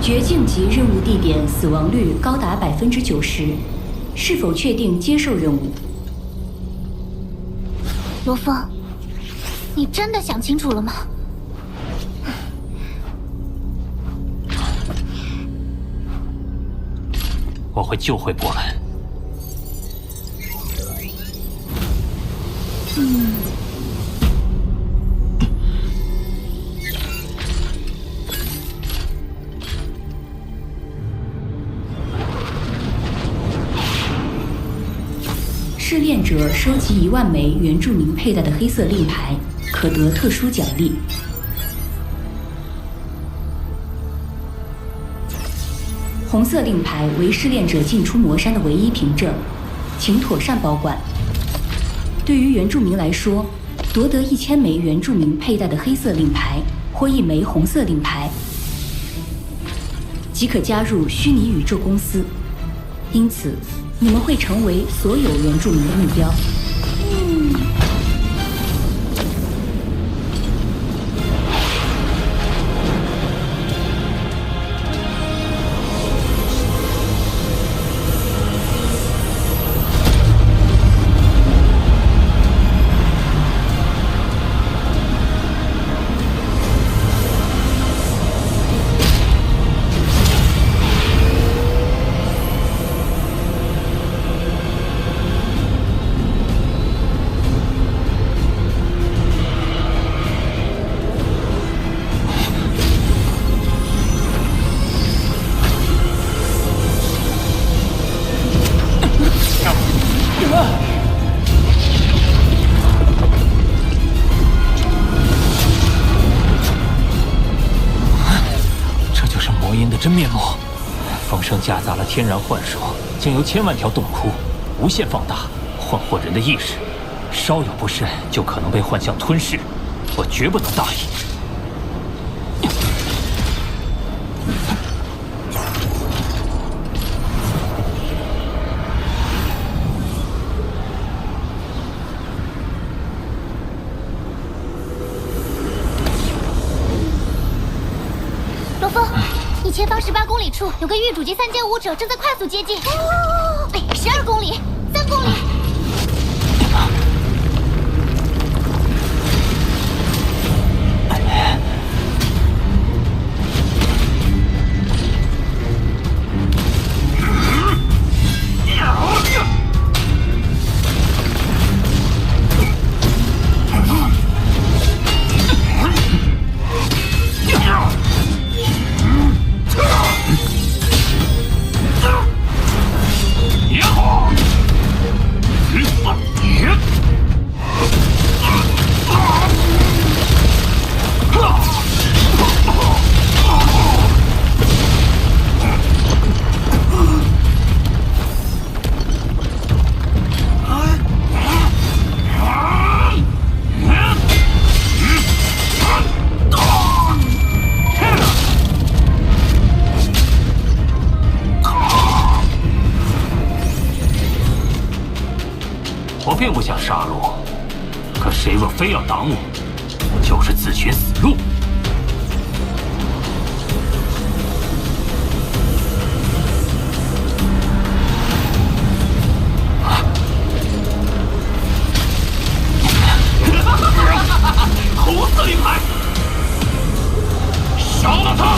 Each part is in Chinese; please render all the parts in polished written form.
绝境级任务地点死亡率高达90%，是否确定接受任务？罗峰，你真的想清楚了吗？我会救回波兰。试炼者收集1万枚原住民佩戴的黑色令牌，可得特殊奖励。红色令牌为试炼者进出魔山的唯一凭证，请妥善保管。对于原住民来说，夺得1000枚原住民佩戴的黑色令牌或1枚红色令牌，即可加入虚拟宇宙公司。因此，你们会成为所有原住民的目标。真面目，风声夹杂了天然幻术，经由千万条洞窟无限放大，幻惑人的意识，稍有不慎就可能被幻象吞噬，我绝不能大意。罗峰，你前方18公里处有个狱主级3阶武者正在快速接近。12公里，3公里。我并不想杀戮，可谁若非要挡我，就是自寻死路。红色令牌，杀了他！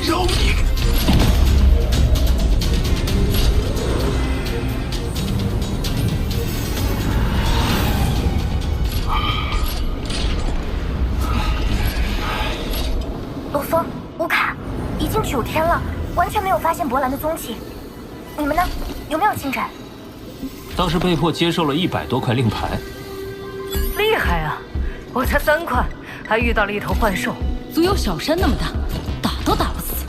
饶你！罗峰、乌卡，已经9天了，完全没有发现博兰的踪迹。你们呢？有没有进展？倒是被迫接受了100多块令牌。厉害啊！我才3块，还遇到了一头幻兽，足有小山那么大，打都打不死。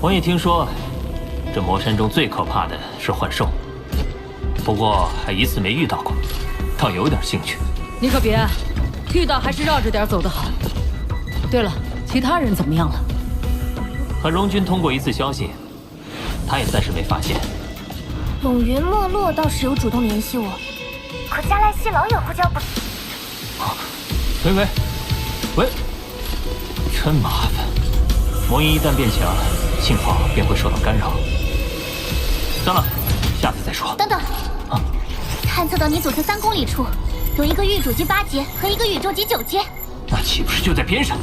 我也听说，这魔山中最可怕的是幻兽，不过还一次没遇到过，倒有点兴趣。你可别，遇到还是绕着点走得好。对了，其他人怎么样了？和荣军通过一次消息，他也暂时没发现。董云没落倒是有主动联系我，可加莱西老有呼叫不。喂，真麻烦。魔音一旦变强，信号便会受到干扰。算了，下次再说。等等，探测到你左侧3公里处有一个域主级8阶和一个宇宙级9阶，那岂不是就在边上？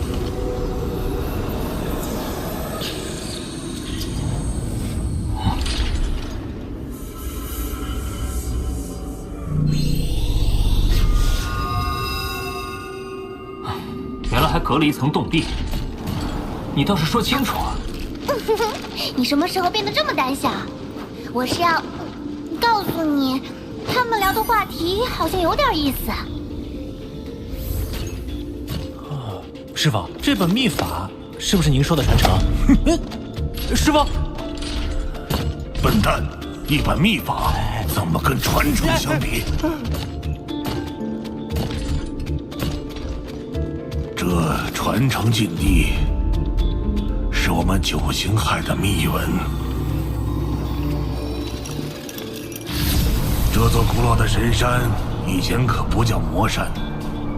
原来还隔了一层洞壁，你倒是说清楚啊！你什么时候变得这么胆小？我是要告诉你，他们聊的话题好像有点意思。师傅，这本秘法是不是您说的传承？师傅，笨蛋，一本秘法怎么跟传承相比？这传承禁地是我们九星海的秘文。这座古老的神山以前可不叫魔山，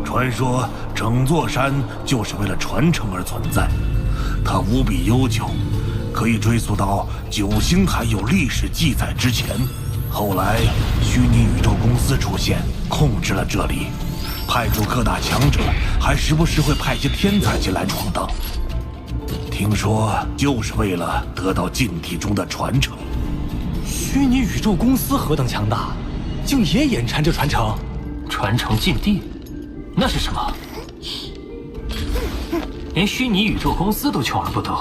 传说整座山就是为了传承而存在。它无比悠久，可以追溯到九星海有历史记载之前。后来，虚拟宇宙公司出现，控制了这里。派出各大强者，还时不时会派些天才进来闯荡。听说就是为了得到禁地中的传承。虚拟宇宙公司何等强大，竟也眼馋着传承？传承禁地，那是什么？连虚拟宇宙公司都求而不得，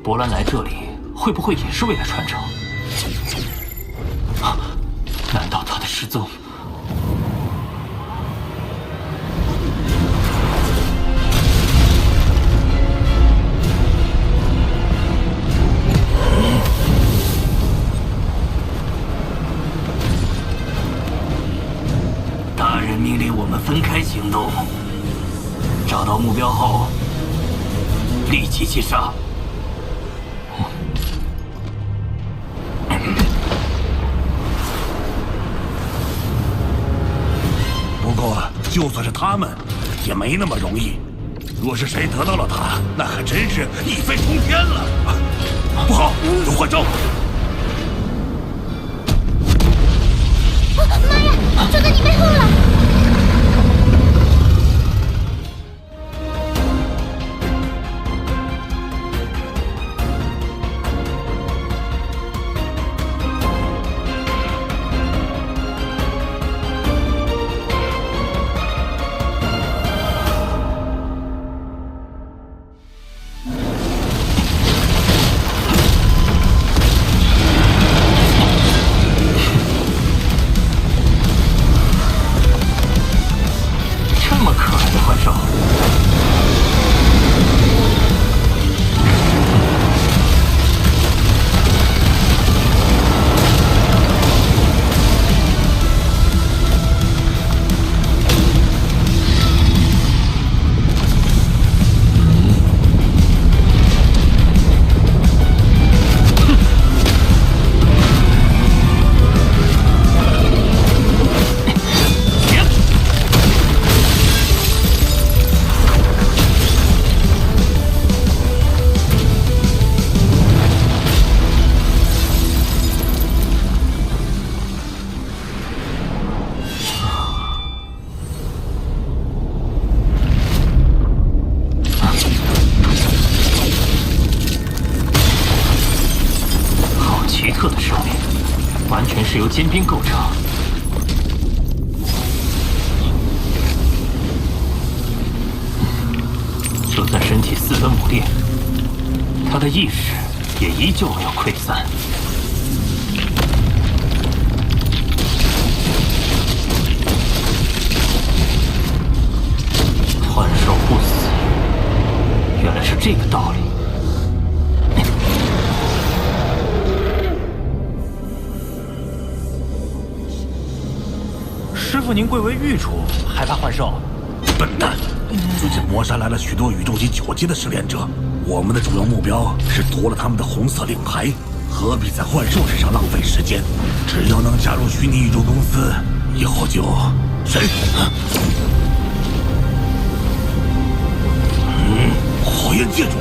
伯兰来这里会不会也是为了传承？难道他的失踪？大人命令我们分开行动，找到目标后立即击杀。不过，就算是他们，也没那么容易。若是谁得到了他，那可真是一飞冲天了。不好，有幻招！妈呀，就在你背后了！是由尖兵构成。就算身体4分5裂，他的意识也依旧没有溃散。幻兽不死，原来是这个道理。 师傅，您贵为御主，还怕幻兽？笨蛋！最近魔山来了许多宇宙级9阶的试炼者，我们的主要目标是夺了他们的红色令牌。何必在幻兽身上浪费时间？只要能加入虚拟宇宙公司，以后就谁？火焰界主。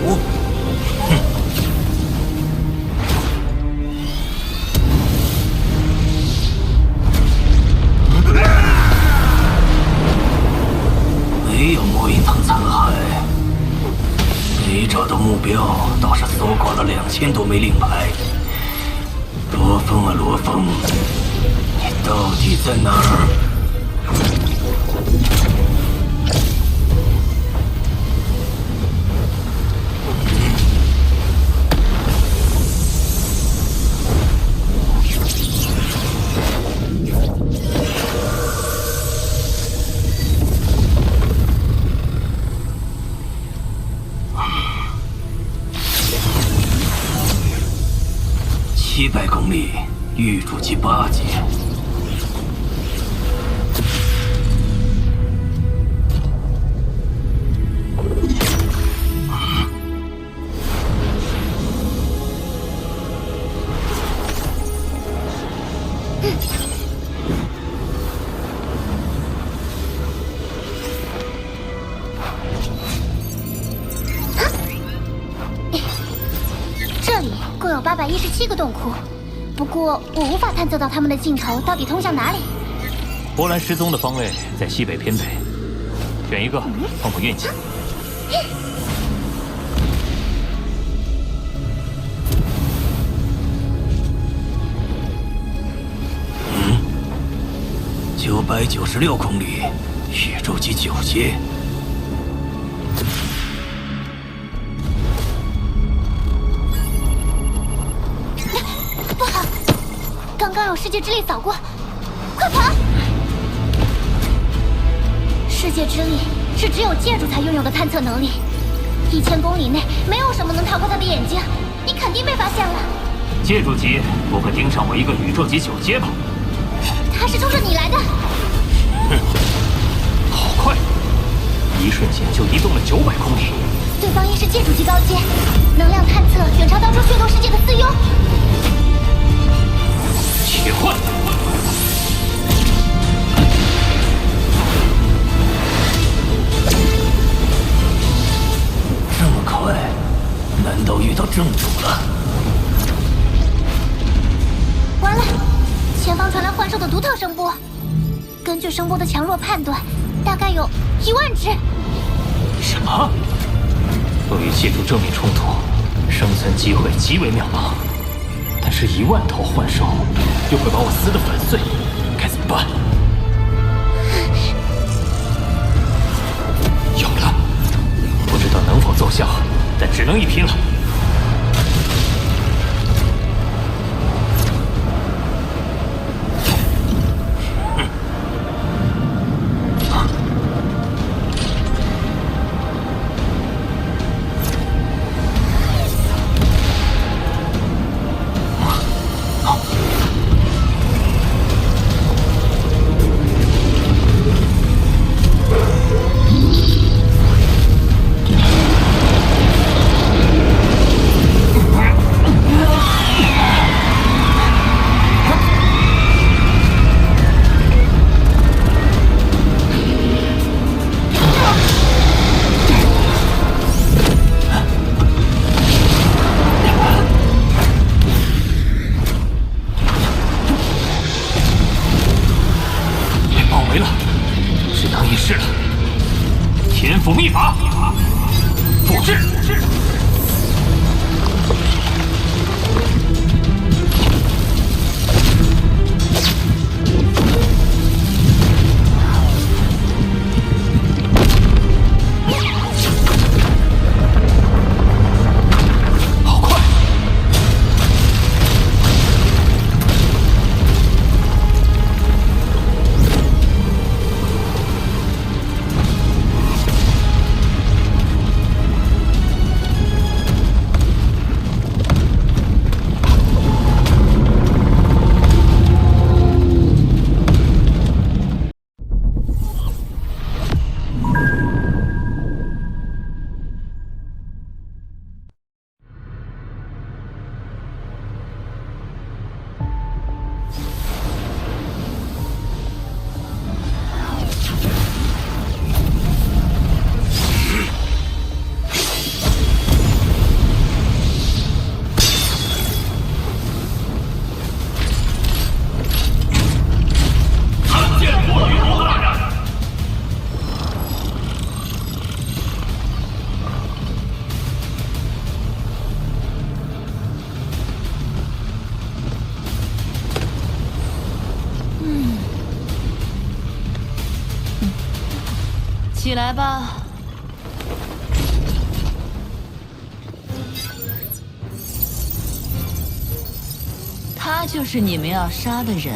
没有魔音藤残骸，没找到目标，倒是搜刮了2000多枚令牌。罗峰啊，罗峰，你到底在哪儿？700公里，玉主级8级。这里共有817个洞窟，不过我无法探测到它们的尽头到底通向哪里。波兰失踪的方位在西北偏北，选一个碰碰运气。996公里，宇宙级9阶。不好，刚刚有世界之力扫过，快跑！世界之力是只有界主才拥有的探测能力，1000公里内没有什么能逃过他的眼睛，你肯定被发现了。界主级不会盯上我一个宇宙级9阶吧？他是冲着你来的。好快，一瞬间就移动了900公里。对方亦是界主级高阶，能量探测远超当初血斗世界的4优。切换！这么快，难道遇到正主了？完了，前方传来幻兽的独特声波。根据声波的强弱判断，大概有1万只。什么？若与界主正面冲突，生存机会极为渺茫。但是1万头幻兽又会把我撕得粉碎，该怎么办？有了，不知道能否奏效，但只能一拼了。秘法，复制。好快！起来吧。他就是你们要杀的人，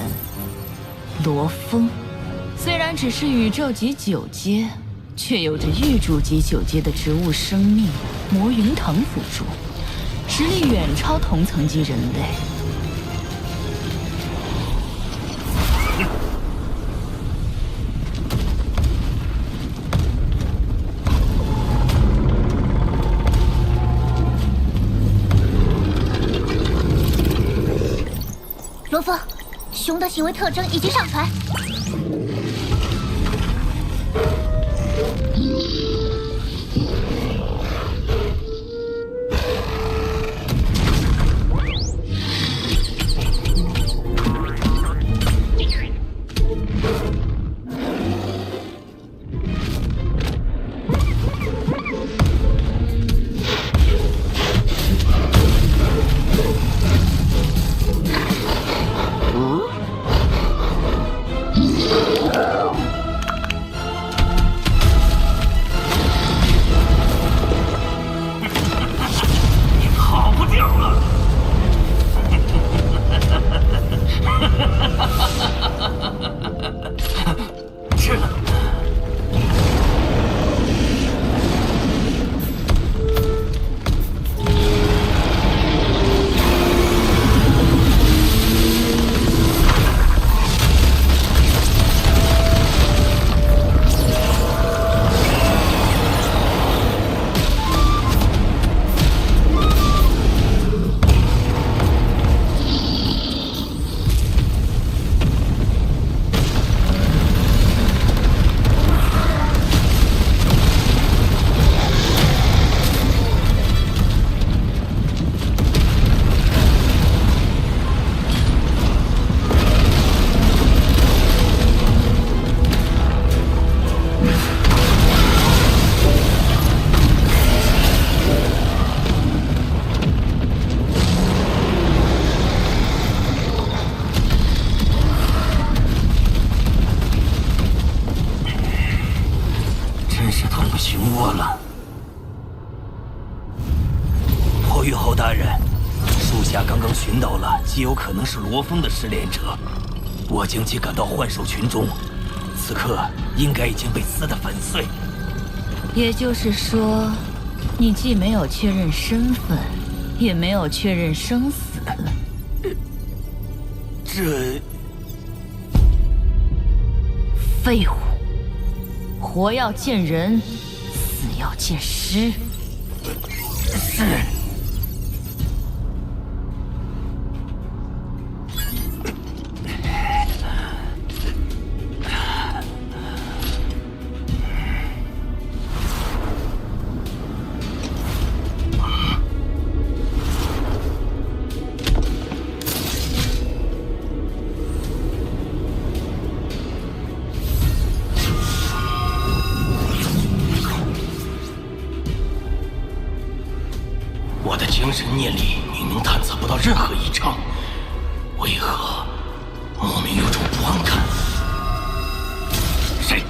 罗峰。虽然只是宇宙级9阶，却有着玉主级9阶的植物生命魔云藤辅助，实力远超同层级人类。罗峰，熊的行为特征已经上传。极有可能是罗峰的失联者，我将其赶到幻兽群中，此刻应该已经被撕得粉碎。也就是说，你既没有确认身份，也没有确认生死。这废物！活要见人，死要见尸。是。精神念力明明探测不到任何异常，为何莫名有种不安感？谁？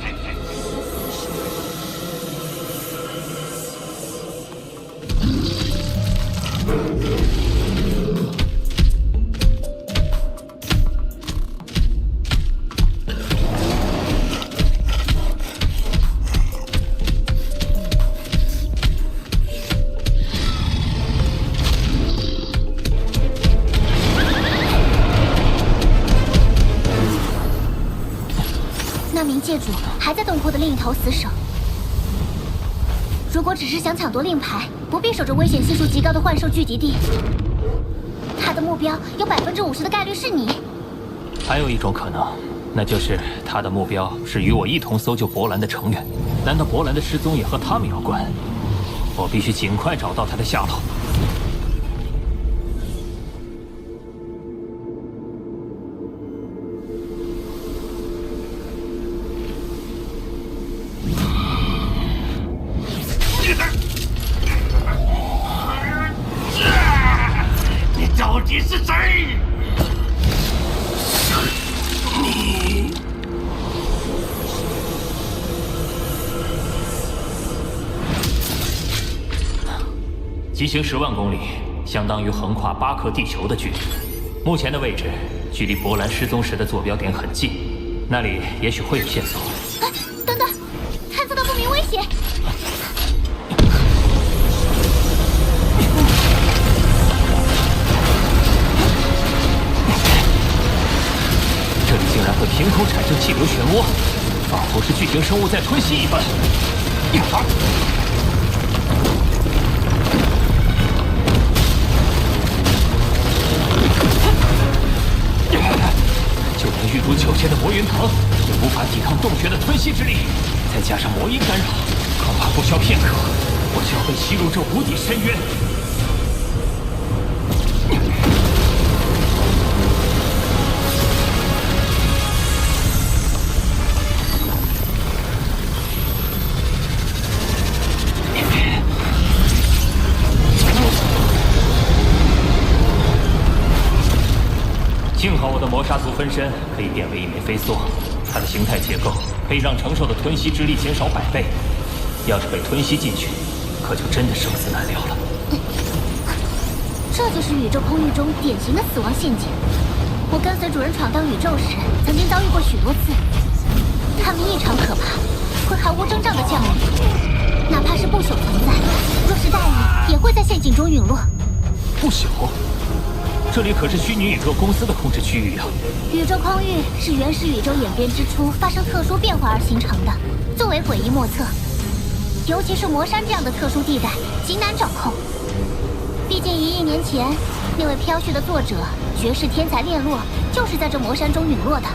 界主还在洞窟的另一头死守。如果只是想抢夺令牌，不必守着危险系数极高的幻兽聚集地。他的目标有50%的概率是你。还有一种可能，那就是他的目标是与我一同搜救博兰的成员。难道博兰的失踪也和他们有关？我必须尽快找到他的下落。你到底是谁？是你。疾行10万公里，相当于横跨8颗地球的距离。目前的位置距离博兰失踪时的坐标点很近，那里也许会有线索。等等，探测到不明威胁。这里竟然会凭空产生气流漩涡，仿佛是巨型生物在吞吸一般。就连玉竹9阶的魔云藤也无法抵抗洞穴的吞吸之力，再加上魔音干扰，恐怕不消片刻，我就要被吸入这无底深渊。幸好我的魔杀族分身可以变为一枚飞梭，它的形态结构可以让承受的吞吸之力减少100倍。要是被吞吸进去，可就真的生死难料了。这就是宇宙空域中典型的死亡陷阱。我跟随主人闯荡宇宙时，曾经遭遇过许多次。他们异常可怕，会毫无征兆的降临，哪怕是不朽存在，若是大意，也会在陷阱中陨落。不朽？这里可是虚拟宇宙公司的控制区域啊！宇宙空域是原始宇宙演变之初发生特殊变化而形成的，最为诡异莫测。尤其是魔山这样的特殊地带，极难掌控。毕竟1亿年前，那位飘絮的作者绝世天才炼洛，就是在这魔山中陨落的。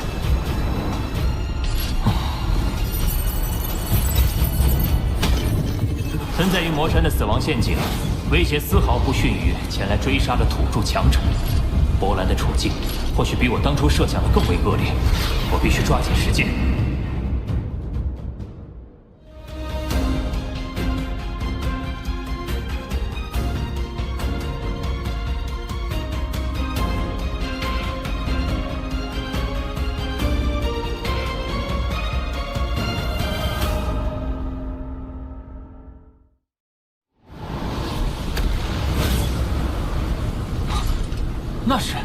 存在于魔山的死亡陷阱，威胁丝毫不逊于前来追杀的土著强者。博兰的处境或许比我当初设想的更为恶劣，我必须抓紧时间。那是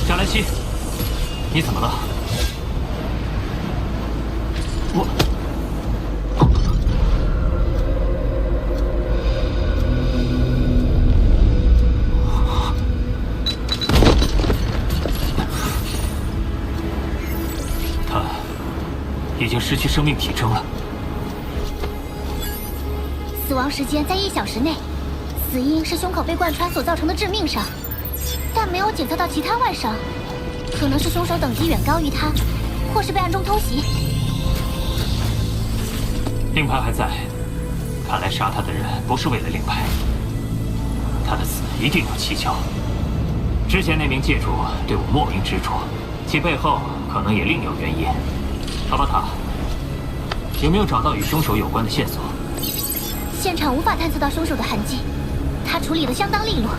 加兰西，你怎么了？他已经失去生命体征了。死亡时间在1小时内。死因是胸口被贯穿所造成的致命伤，但没有检测到其他外伤，可能是凶手等级远高于他，或是被暗中偷袭。令牌还在，看来杀他的人不是为了令牌，他的死一定有蹊跷。之前那名界主对我莫名执着，其背后可能也另有原因。阿巴塔，有没有找到与凶手有关的线索？现场无法探测到凶手的痕迹。他处理得相当利落。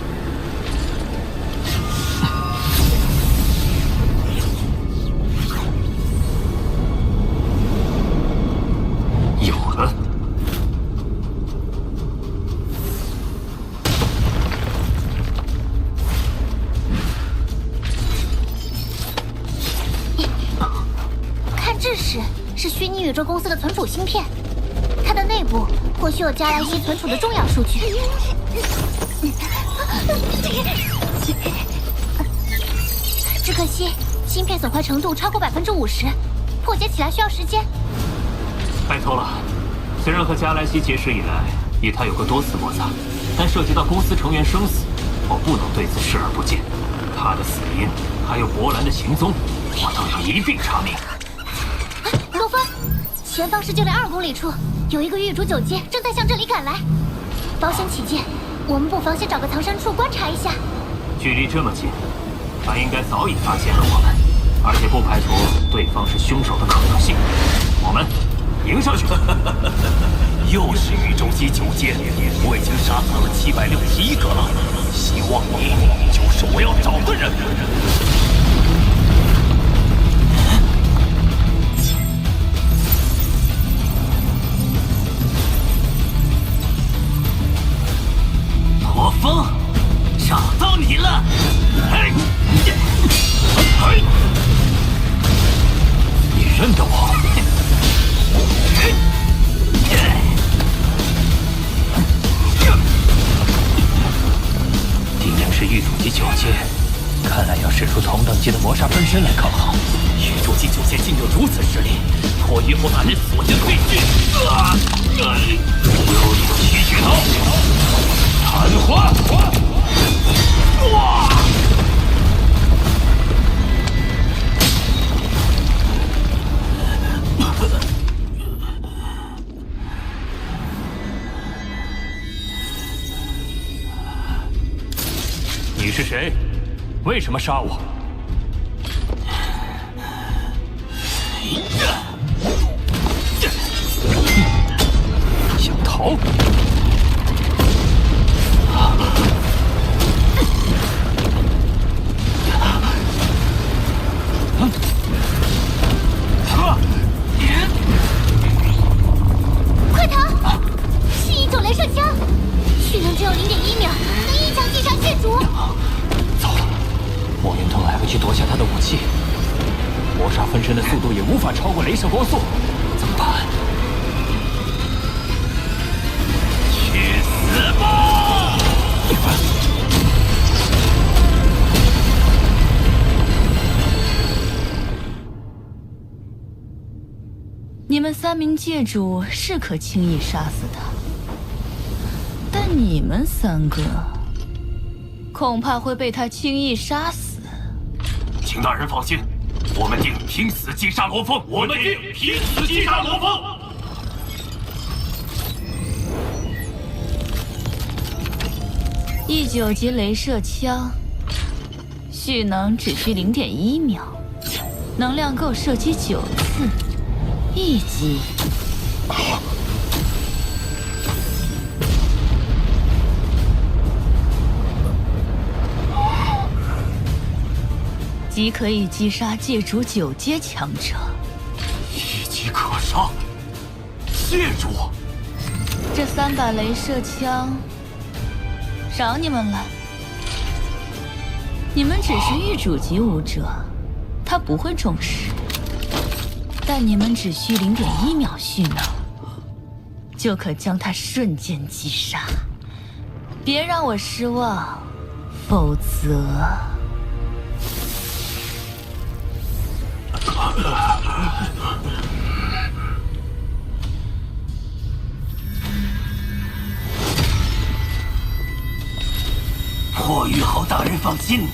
有了。看制式，是虚拟宇宙公司的存储芯片，它的内部或许有加兰西存储的重要数据。只可惜，芯片损坏程度超过50%，破解起来需要时间。拜托了，虽然和加莱西结识以来，与他有过多次摩擦，但涉及到公司成员生死，我不能对此视而不见。他的死因，还有博兰的行踪，我都要一并查明。罗峰，前方19.2公里处有一个玉竹9阶正在向这里赶来。保险起见，我们不妨先找个藏身处观察一下。距离这么近，他应该早已发现了我们，而且不排除对方是凶手的可能性。我们迎上去！又是宇宙级9阶，我已经杀死了761个了，希望你就是我要找的人。阶的魔煞分身来抗衡。宇宙级9阶竟有如此实力，破玉后大人所见未惧。妖力七血刀，瘫痪！哇！你是谁？为什么杀我？想逃？快逃！是一种镭射枪，蓄能只有0.1秒，能一枪击杀血主。糟了，莫云腾来不及夺下他的武器，魔煞分身的速度也无法超过镭射光速，怎么办？去死吧！你们3名界主是可轻易杀死他，但你们3个恐怕会被他轻易杀死。请大人放心，我们定拼死击杀罗峰！我们定拼死击杀罗峰！1.9级镭射枪，蓄能只需0.1秒，能量够射击9次，1击。即可以击杀界主9阶强者，1击可杀！界主，这3把镭射枪赏你们了。你们只是域主级武者，他不会重视。但你们只需0.1秒蓄能，就可将他瞬间击杀。别让我失望，否则……破玉后大人放心，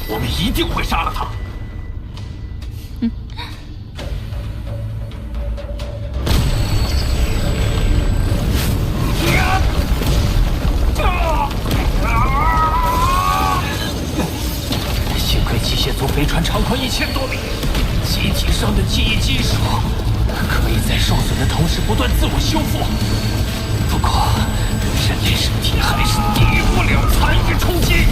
我们一定会杀了他。幸亏机械族飞船长宽1000多米，机体上的记忆金属可以在受损的同时不断自我修复。不过，人类身体还是抵御不了残余冲击。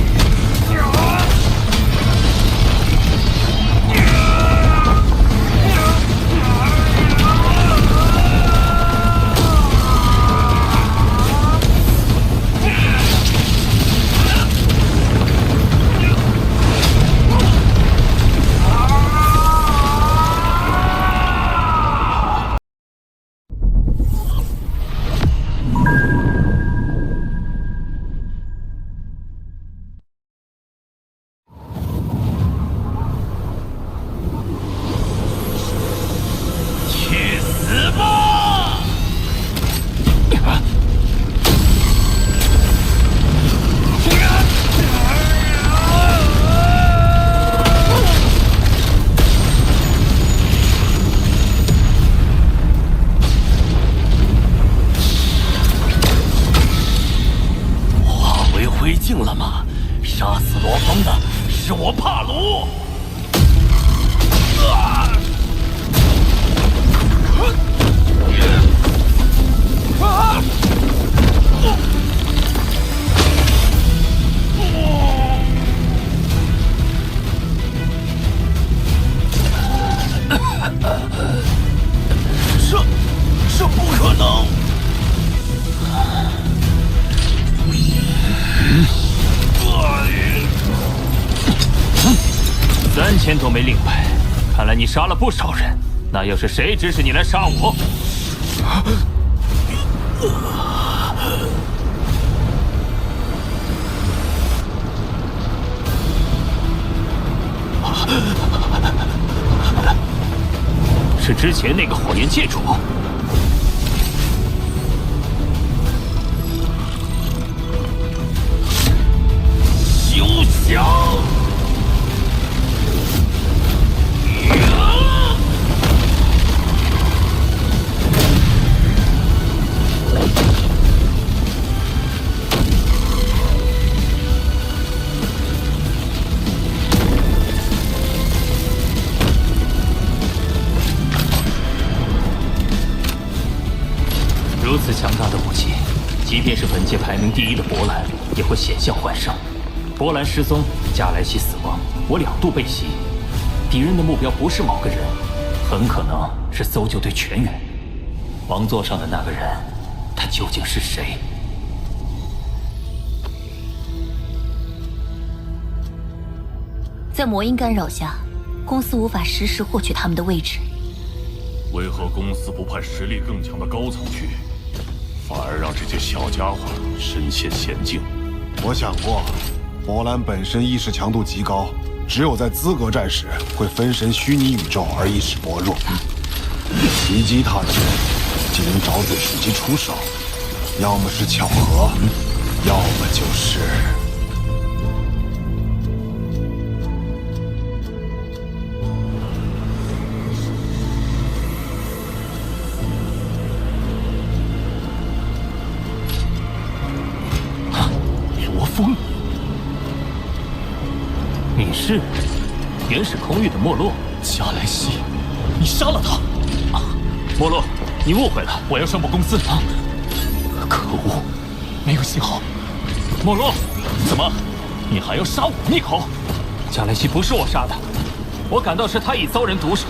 这不可能！3000多枚令牌，看来你杀了不少人。那又是谁指使你来杀我？是之前那个火焰界主。休想！如此强大的武器，即便是本界排名第1的博兰，也会险象环生。博兰失踪，加莱西死亡，我2度被袭。敌人的目标不是某个人，很可能是搜救队全员。王座上的那个人，他究竟是谁？在魔音干扰下，公司无法实时获取他们的位置。为何公司不派实力更强的高层去，反而让这些小家伙身陷险境？我想过，博兰本身意识强度极高，只有在资格战时会分身虚拟宇宙而意识薄弱。袭击他时，竟能找准时机出手，要么是巧合，要么就是……罗峰，你是原始空域的莫洛？加莱西，你杀了他！莫洛，你误会了，我要上报公司。可恶，没有信号。莫洛，怎么，你还要杀我灭口？加莱西不是我杀的，我感到是他已遭人毒手。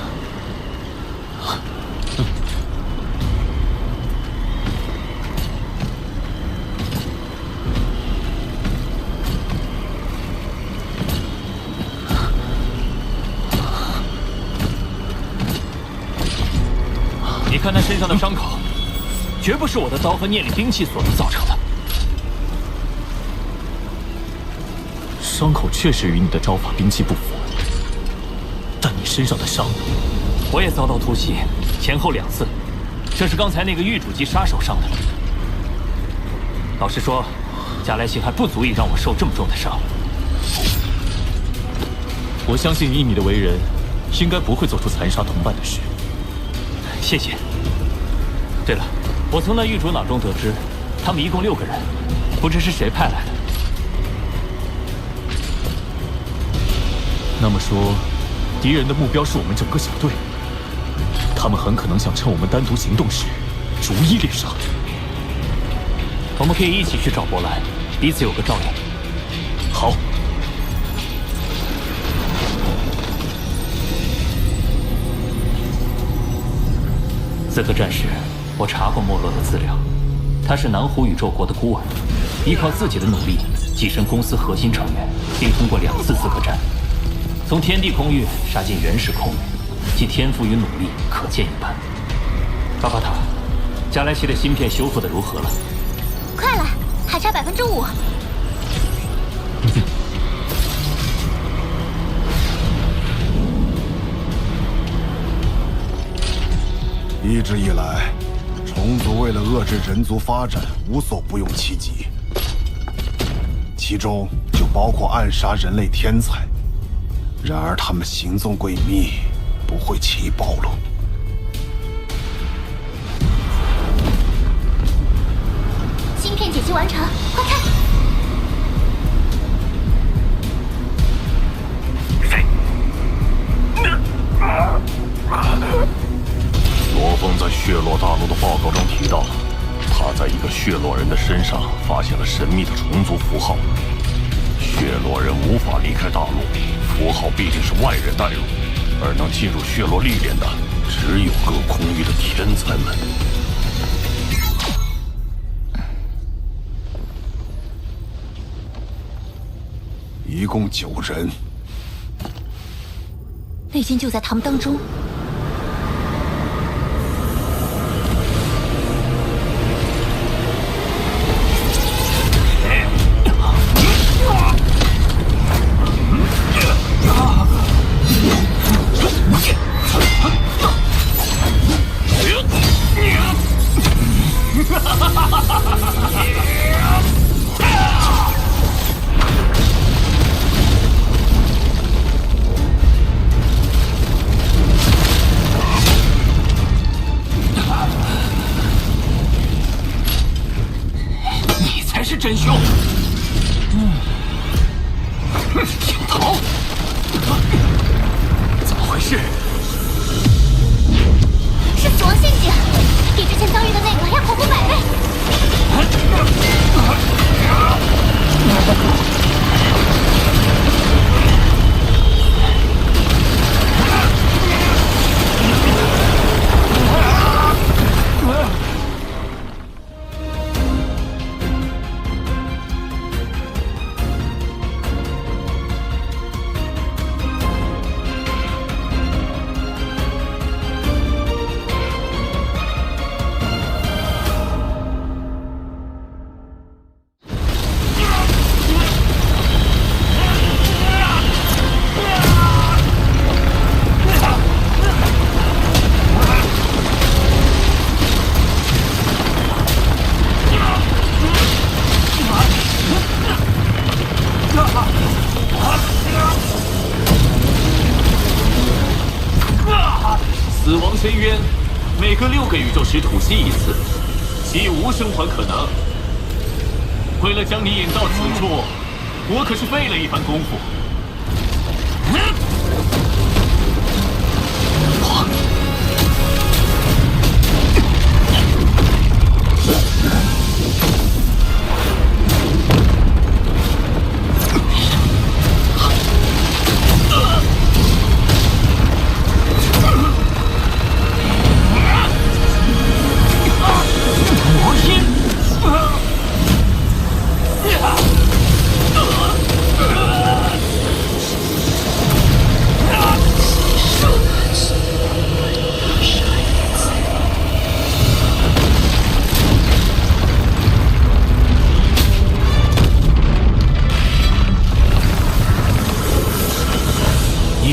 你看他身上的伤口，绝不是我的刀和念力兵器所能造成的。伤口确实与你的招法兵器不符，但你身上的伤，我也遭到突袭，前后2次，这是刚才那个狱主级杀手上的。老实说，加莱西还不足以让我受这么重的伤。我相信以你的为人，应该不会做出残杀同伴的事。谢谢。对了，我从那狱主脑中得知，他们一共6个人，不知是谁派来的。那么说，敌人的目标是我们整个小队，他们很可能想趁我们单独行动时，逐一猎杀。我们可以一起去找博兰，彼此有个照应。好。资格战时，我查过莫洛的资料，他是南湖宇宙国的孤儿，依靠自己的努力跻身公司核心成员，并通过2次资格战，从天地空域杀进原始空域，其天赋与努力可见一斑。巴巴塔，加莱西的芯片修复的如何了？快了，还差5%。一直以来，虫族为了遏制人族发展，无所不用其极，其中就包括暗杀人类天才。然而他们行踪诡秘，不会轻易暴露。芯片解析完成，快看！罗峰在血洛大陆的报告中提到，他在一个血洛人的身上发现了神秘的虫族符号。血洛人无法离开大陆，符号必定是外人带入，而能进入血洛历练的，只有各空域的天才们。一共9人，内奸就在他们当中。真凶。挺逃？怎么回事？是死亡陷阱，比之前遭遇的那个要恐怖100倍。死亡深渊，每隔6个宇宙时吐息一次，其无生还可能。为了将你引到此处，我可是费了一番功夫。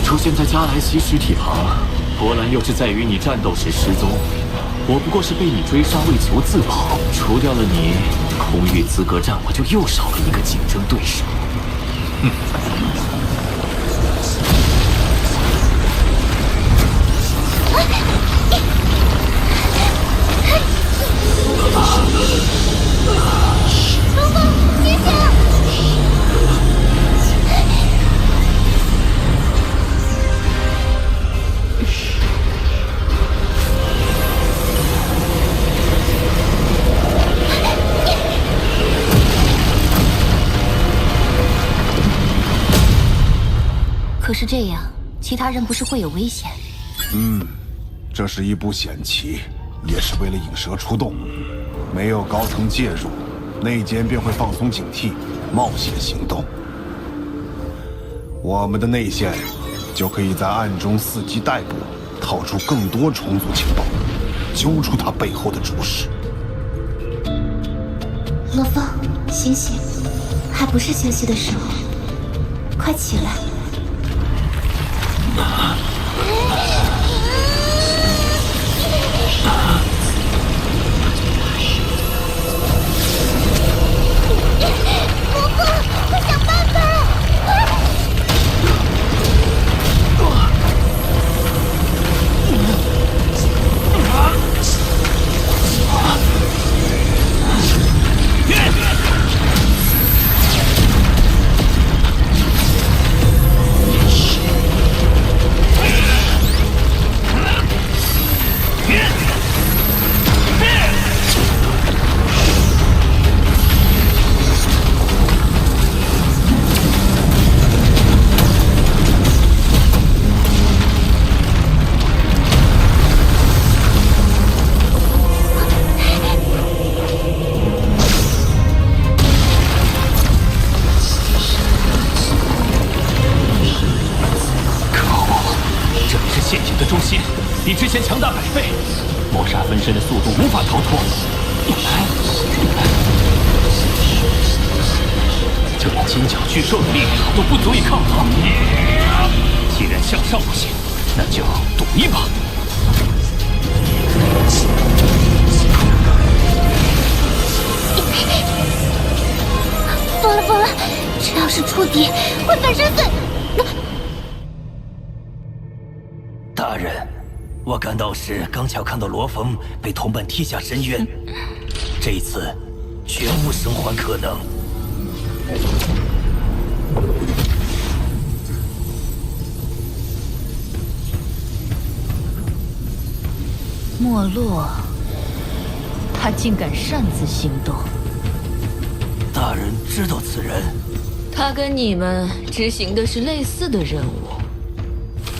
出现在加莱西尸体旁，波澜又是在于你战斗时失踪。我不过是被你追杀，为求自保，除掉了你，空域资格战我就又少了一个竞争对手。龙凤，醒醒！可是这样，其他人不是会有危险？这是一步险棋，也是为了引蛇出洞。没有高层介入，内奸便会放松警惕，冒险行动。我们的内线就可以在暗中伺机逮捕，套出更多重组情报，揪出他背后的主使。罗峰，醒醒，还不是休息的时候，快起来！罗峰，快想办法！比之前强大100倍，抹杀分身的速度无法逃脱。就连金角巨兽的力量都不足以抗衡。既然向上不行，那就赌一把。疯了疯了！只要是触敌，会粉身碎。大人。我赶到时刚巧看到罗峰被同伴踢下深渊，这一次绝无生还可能。莫洛，他竟敢擅自行动。大人知道此人？他跟你们执行的是类似的任务，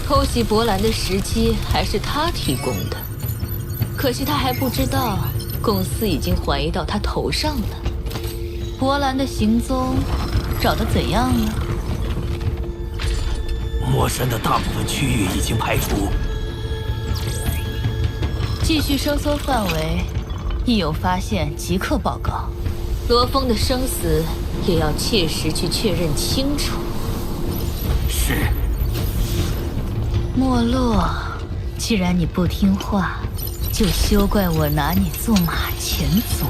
偷袭博兰的时机还是他提供的。可惜他还不知道，公司已经怀疑到他头上了。博兰的行踪找得怎样了？魔山的大部分区域已经排除。继续收缩范围，一有发现即刻报告。罗峰的生死也要切实去确认清楚。是。莫洛，既然你不听话，就休怪我拿你做马前卒。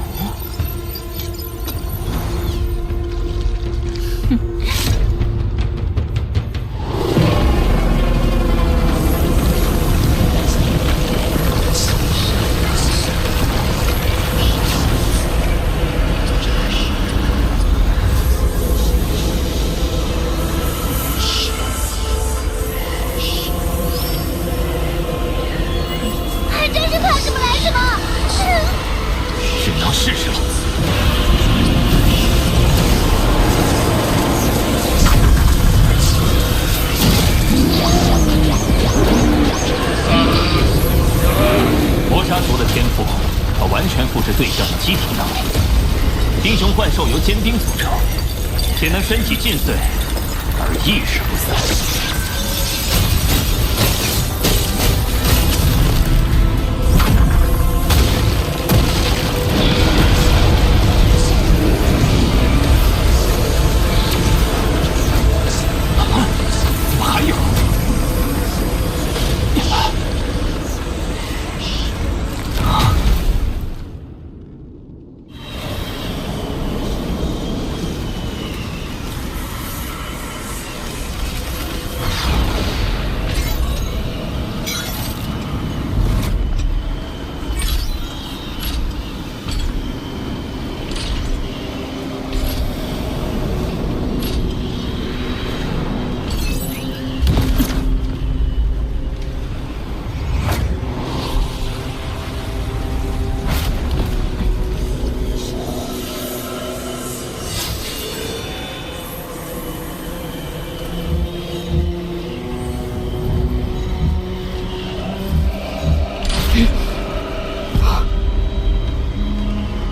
由坚冰组成，且能身体尽碎，而意识不散。还有，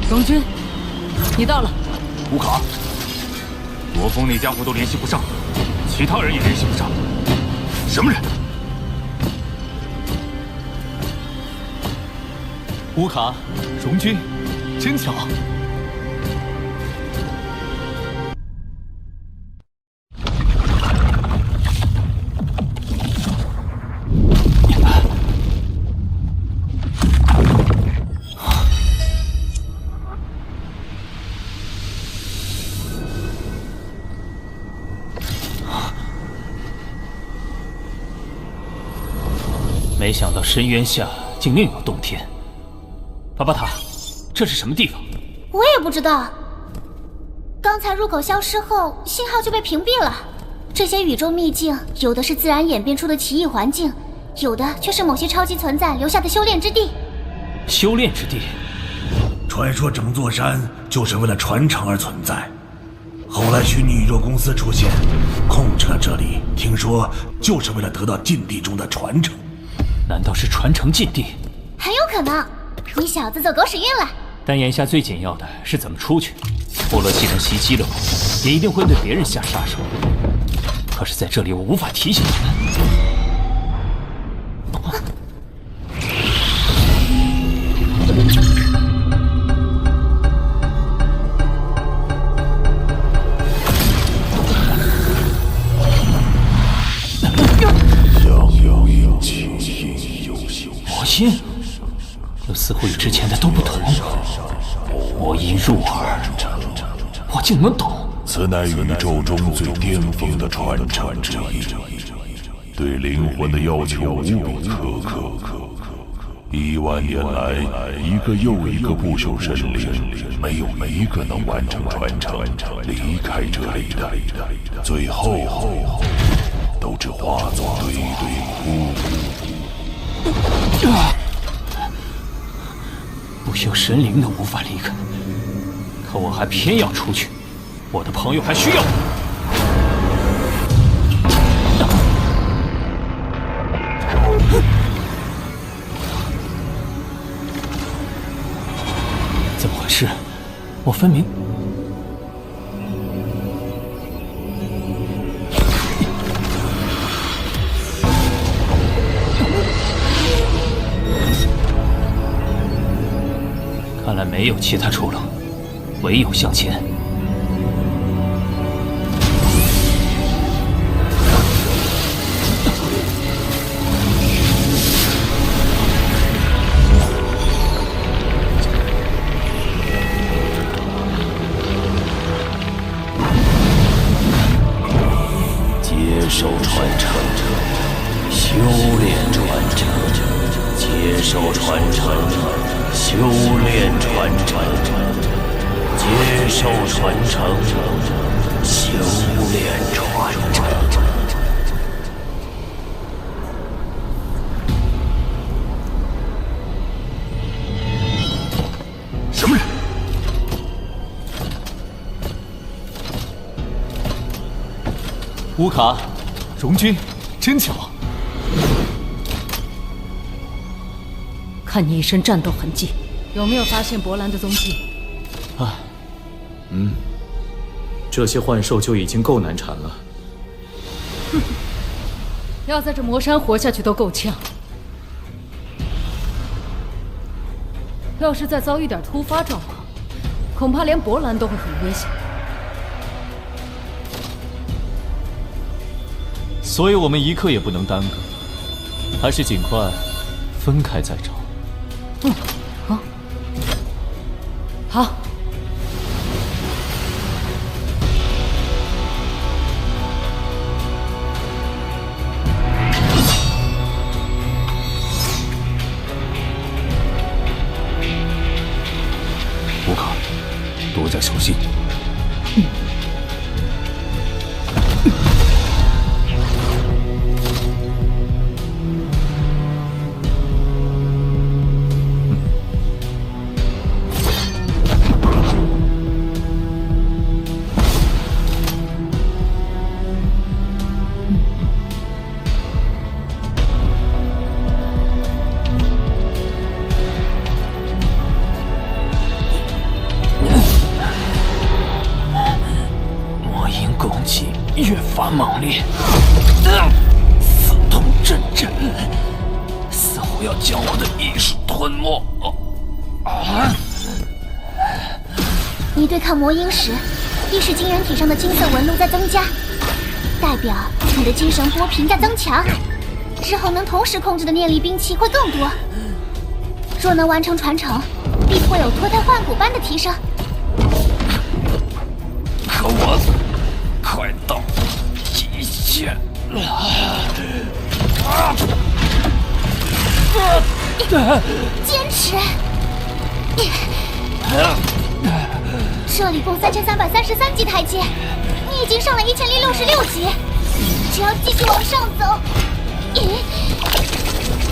荣军，你到了。乌卡，罗峰那家伙都联系不上，其他人也联系不上，什么人？乌卡，荣军，真巧。没想到深渊下竟另有洞天。巴巴塔，这是什么地方？我也不知道。刚才入口消失后，信号就被屏蔽了。这些宇宙秘境，有的是自然演变出的奇异环境，有的却是某些超级存在留下的修炼之地。修炼之地？传说整座山就是为了传承而存在。后来虚拟宇宙公司出现，控制了这里，听说就是为了得到禁地中的传承。难道是传承禁地？很有可能。你小子走狗屎运了。但眼下最紧要的是怎么出去。波罗既然袭击了我，也一定会对别人下杀手。可是在这里我无法提醒你们。魔音，又似乎与之前的都不同。魔音入耳，我竟能懂。此乃宇宙中最巅峰的传承之一，对灵魂的要求无比苛刻。10000年来，一个又一个不朽神灵，没有一个能完成传承，离开这里的，最后都只化作堆堆枯骨。不朽神灵都无法离开，可我还偏要出去，我的朋友还需要我。怎么回事？我分明……看来没有其他出路，唯有向前。接受传承，修炼传承，接受传承，修炼传承，接受传承，修炼传承。什么人？乌卡，荣军，真巧。看你一身战斗痕迹，有没有发现博兰的踪迹？这些幻兽就已经够难缠了。哼，要在这魔山活下去都够呛，要是再遭遇点突发状况，恐怕连博兰都会很危险。所以我们一刻也不能耽搁，还是尽快分开再找。好。乌卡，多加小心。越发猛烈，刺痛阵阵，似乎要将我的意识吞没。你对抗魔音时，意识晶元体上的金色纹路在增加，代表你的精神波频在增强。之后能同时控制的念力兵器会更多。若能完成传承，必会有脱胎换骨般的提升。可我快到极限了！坚持！这里共3333级台阶，你已经上了1066级，只要继续往上走，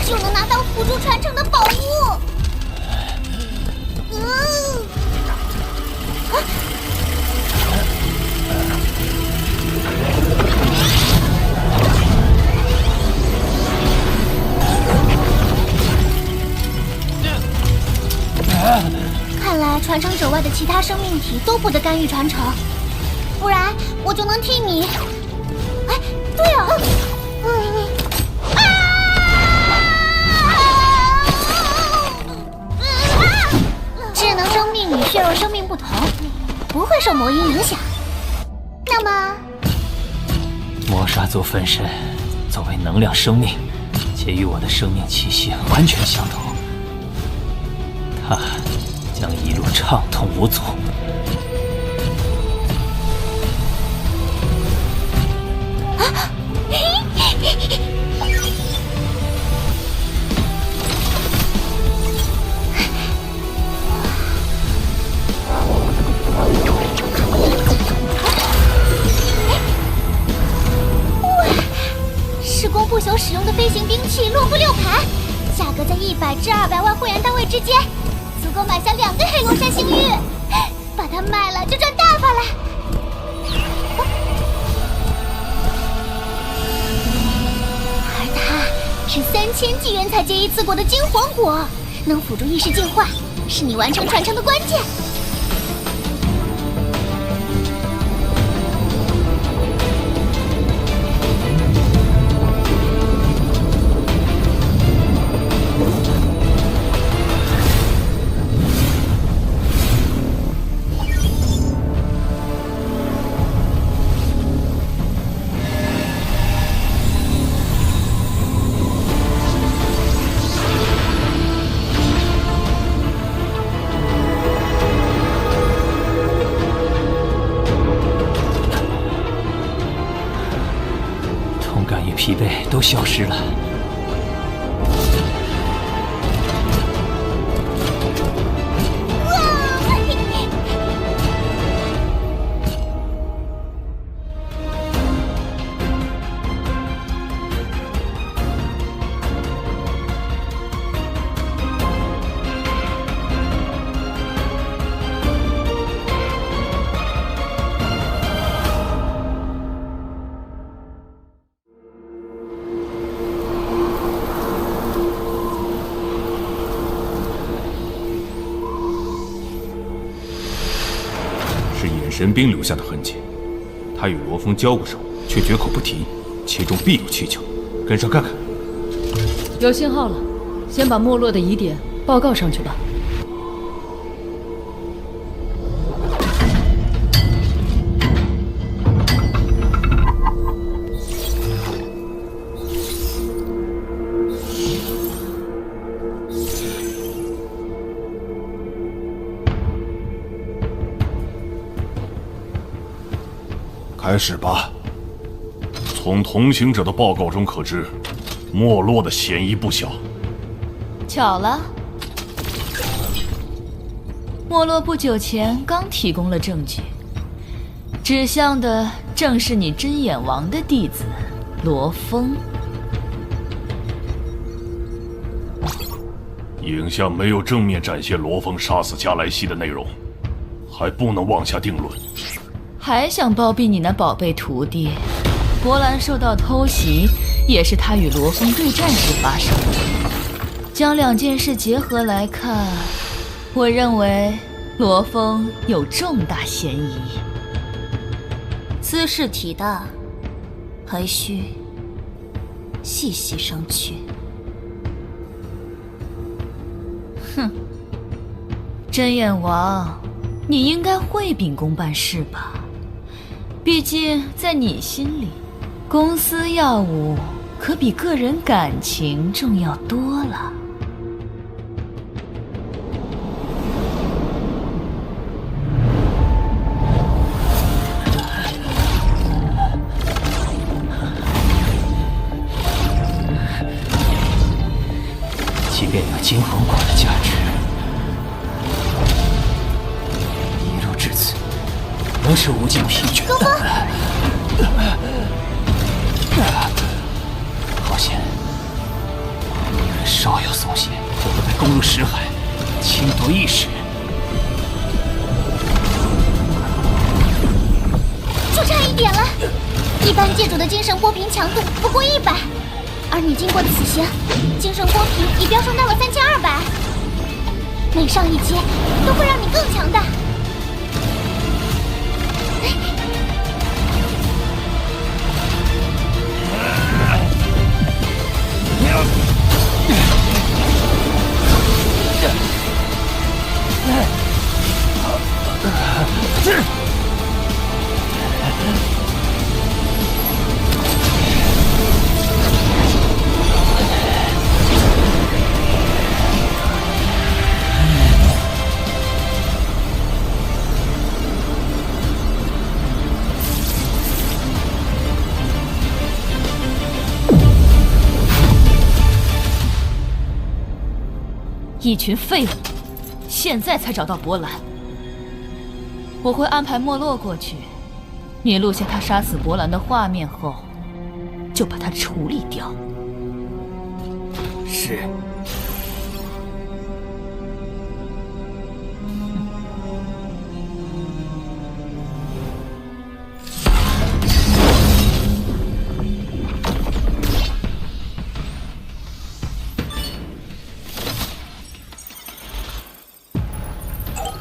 就能拿到辅助传承的宝物。看来传承者外的其他生命体都不得干预传承，不然我就能替你。哎，对了，智能生命与血肉生命不同，不会受魔音影响。那么，魔杀族分身作为能量生命，且与我的生命气息完全相同，它将一路畅通无阻。100至200万会员单位之间，足够买下2个黑罗山星域，把它卖了就赚大发了。而它是3000纪元才结一次果的金黄果，能辅助意识进化，是你完成传承的关键。疲惫都消失了。神兵留下的痕迹，他与罗峰交过手，却绝口不提，其中必有蹊跷。跟上看看。有信号了，先把没落的疑点报告上去吧。开始吧。从同行者的报告中可知，没落的嫌疑不小。巧了，没落不久前刚提供了证据，指向的正是你真眼王的弟子罗峰。影像没有正面展现罗峰杀死加莱西的内容，还不能妄下定论。还想包庇你那宝贝徒弟？博兰受到偷袭，也是他与罗峰对战时发生的。将两件事结合来看，我认为罗峰有重大嫌疑。此事体大，还需细细商榷。哼，真眼王，你应该会秉公办事吧？毕竟在你心里，公司要务可比个人感情重要多了。即便有金黄果的价值，一路至此，仍是无尽疲倦。高峰，好险！稍有松懈，就会被攻入识海，侵夺意识。就差一点了。一般界主的精神波频强度不过100，而你经过此行，精神波频已飙升到了3200，每上一阶都会让你更强大。一群废物，现在才找到博兰。我会安排莫洛过去，你录下他杀死博兰的画面后，就把他处理掉。是。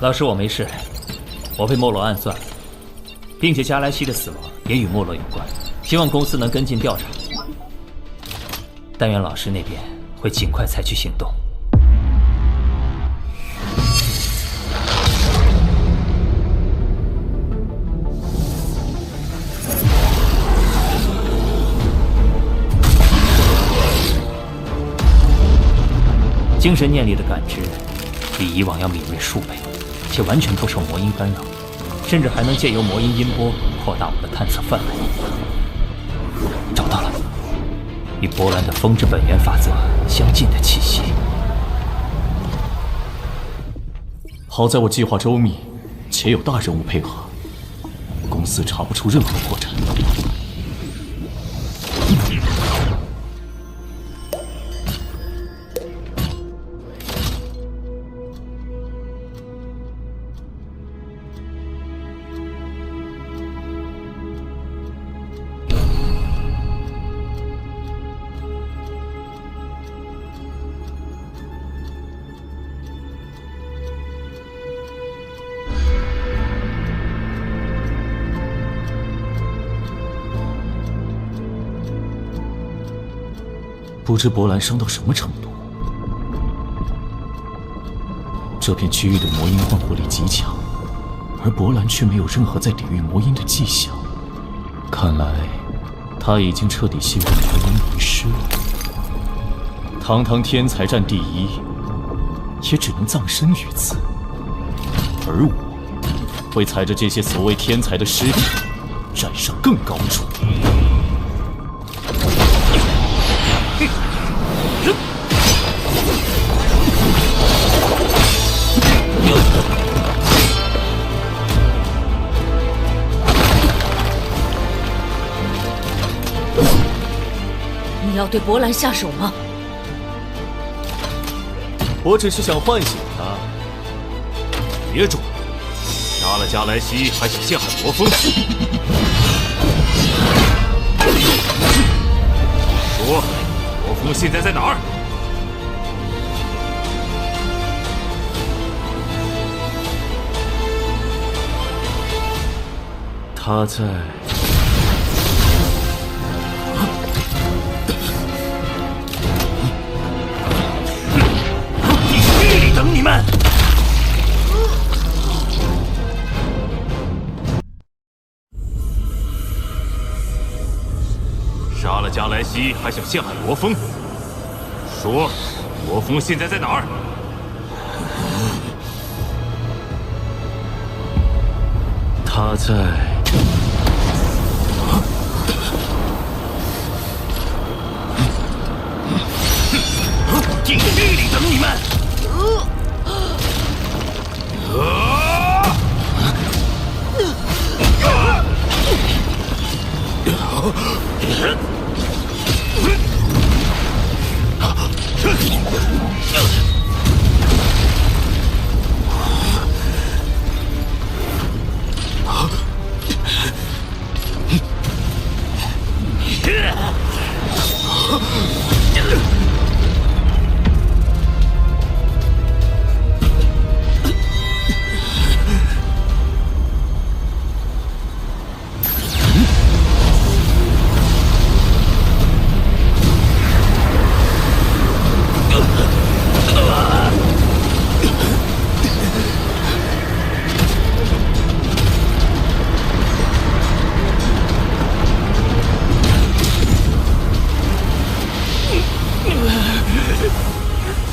老师，我没事，我被莫罗暗算了，并且加莱西的死亡也与莫罗有关，希望公司能跟进调查。但愿老师那边会尽快采取行动。精神念力的感知比以往要敏锐数倍，且完全不受魔音干扰，甚至还能借由魔音音波扩大我的探测范围。找到了，与波兰的风之本源法则相近的气息。好在我计划周密，且有大人物配合，公司查不出任何破绽。不知伯兰伤到什么程度。这片区域的魔音幻惑力极强，而伯兰却没有任何在抵御魔音的迹象。看来，他已经彻底陷入魔音迷失了。堂堂天才战第一，也只能葬身于此。而我，会踩着这些所谓天才的尸体，站上更高处。你要对伯兰下手吗？我只是想唤醒他。别装，杀了加莱西还想陷害罗峰？说，罗峰现在在哪儿？他在地里等你们。杀了加莱西还想陷害罗峰？说，罗峰现在在哪儿？他在禁地里等你们。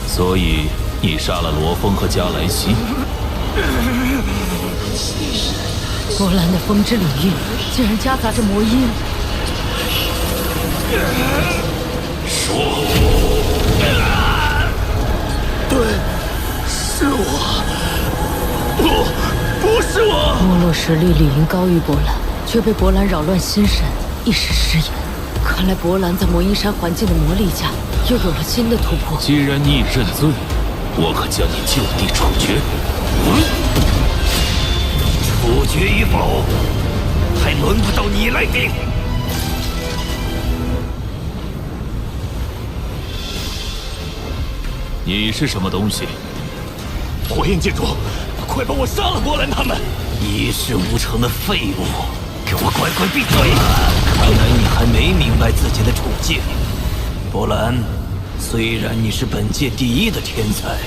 所以你杀了罗峰和加莱西。波兰的风之领域竟然夹杂着魔音。对，是我。不是我。没落实力理应高于波兰，却被波兰扰乱心神，一时失言。看来波兰在魔音山环境的魔力下又有了新的突破。既然你已认罪，我可将你就地处决。处决与否，还轮不到你来定。你是什么东西？火焰建筑，快把我杀了！波兰他们一事无成的废物，给我乖乖闭嘴！看来你还没明白自己的处境。波兰，虽然你是本界第一的天才，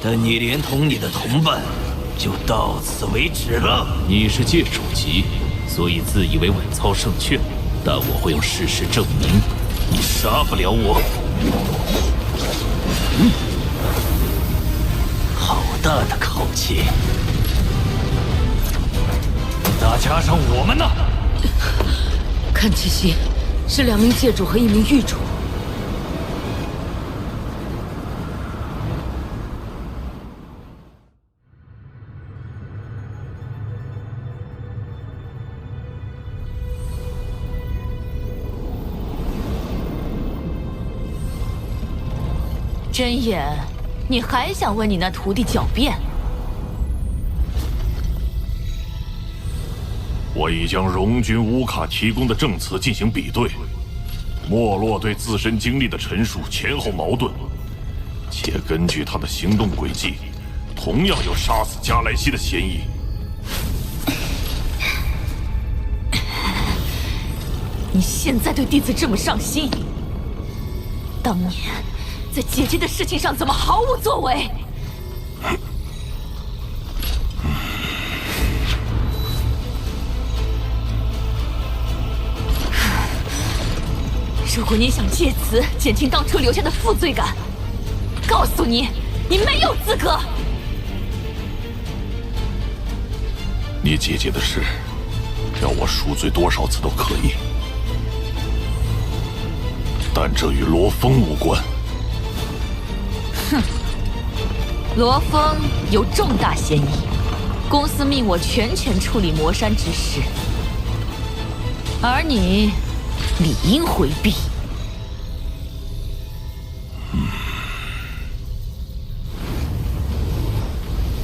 但你连同你的同伴就到此为止了。你是界主级，所以自以为稳操胜券，但我会用事实证明，你杀不了我。好大的口气！大加上我们呢？看气息，是2名界主和1名狱主。真眼，你还想为你那徒弟狡辩？我已将荣军乌卡提供的证词进行比对，莫洛对自身经历的陈述前后矛盾，且根据他的行动轨迹，同样有杀死加莱西的嫌疑。你现在对弟子这么上心，当年在姐姐的事情上怎么毫无作为？如果你想借此减轻当初留下的负罪感，告诉你，你没有资格。你姐姐的事，要我赎罪多少次都可以，但这与罗峰无关。哼，罗峰有重大嫌疑，公司命我全权处理魔山之事，而你理应回避。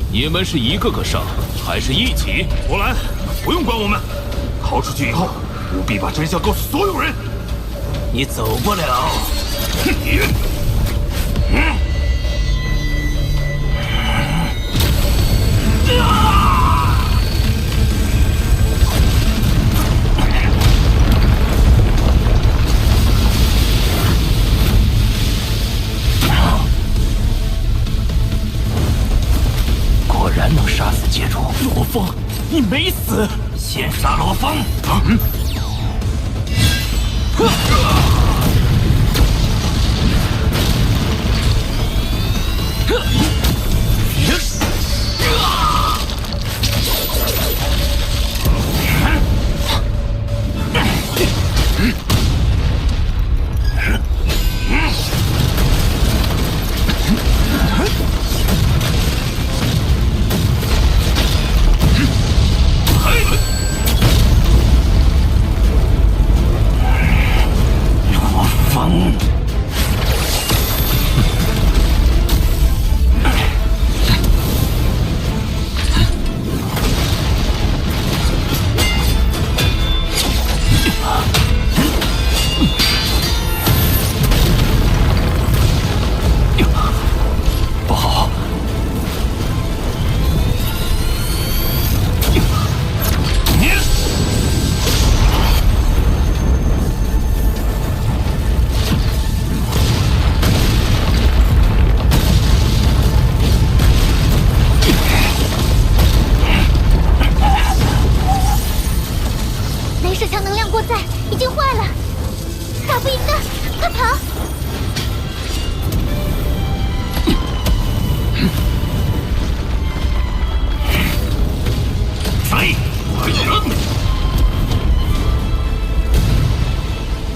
你们是一个个上，还是一起？波兰，不用管我们，逃出去以后，务必把真相告诉所有人。你走不了。果然能杀死界主罗峰，你没死，先杀罗峰。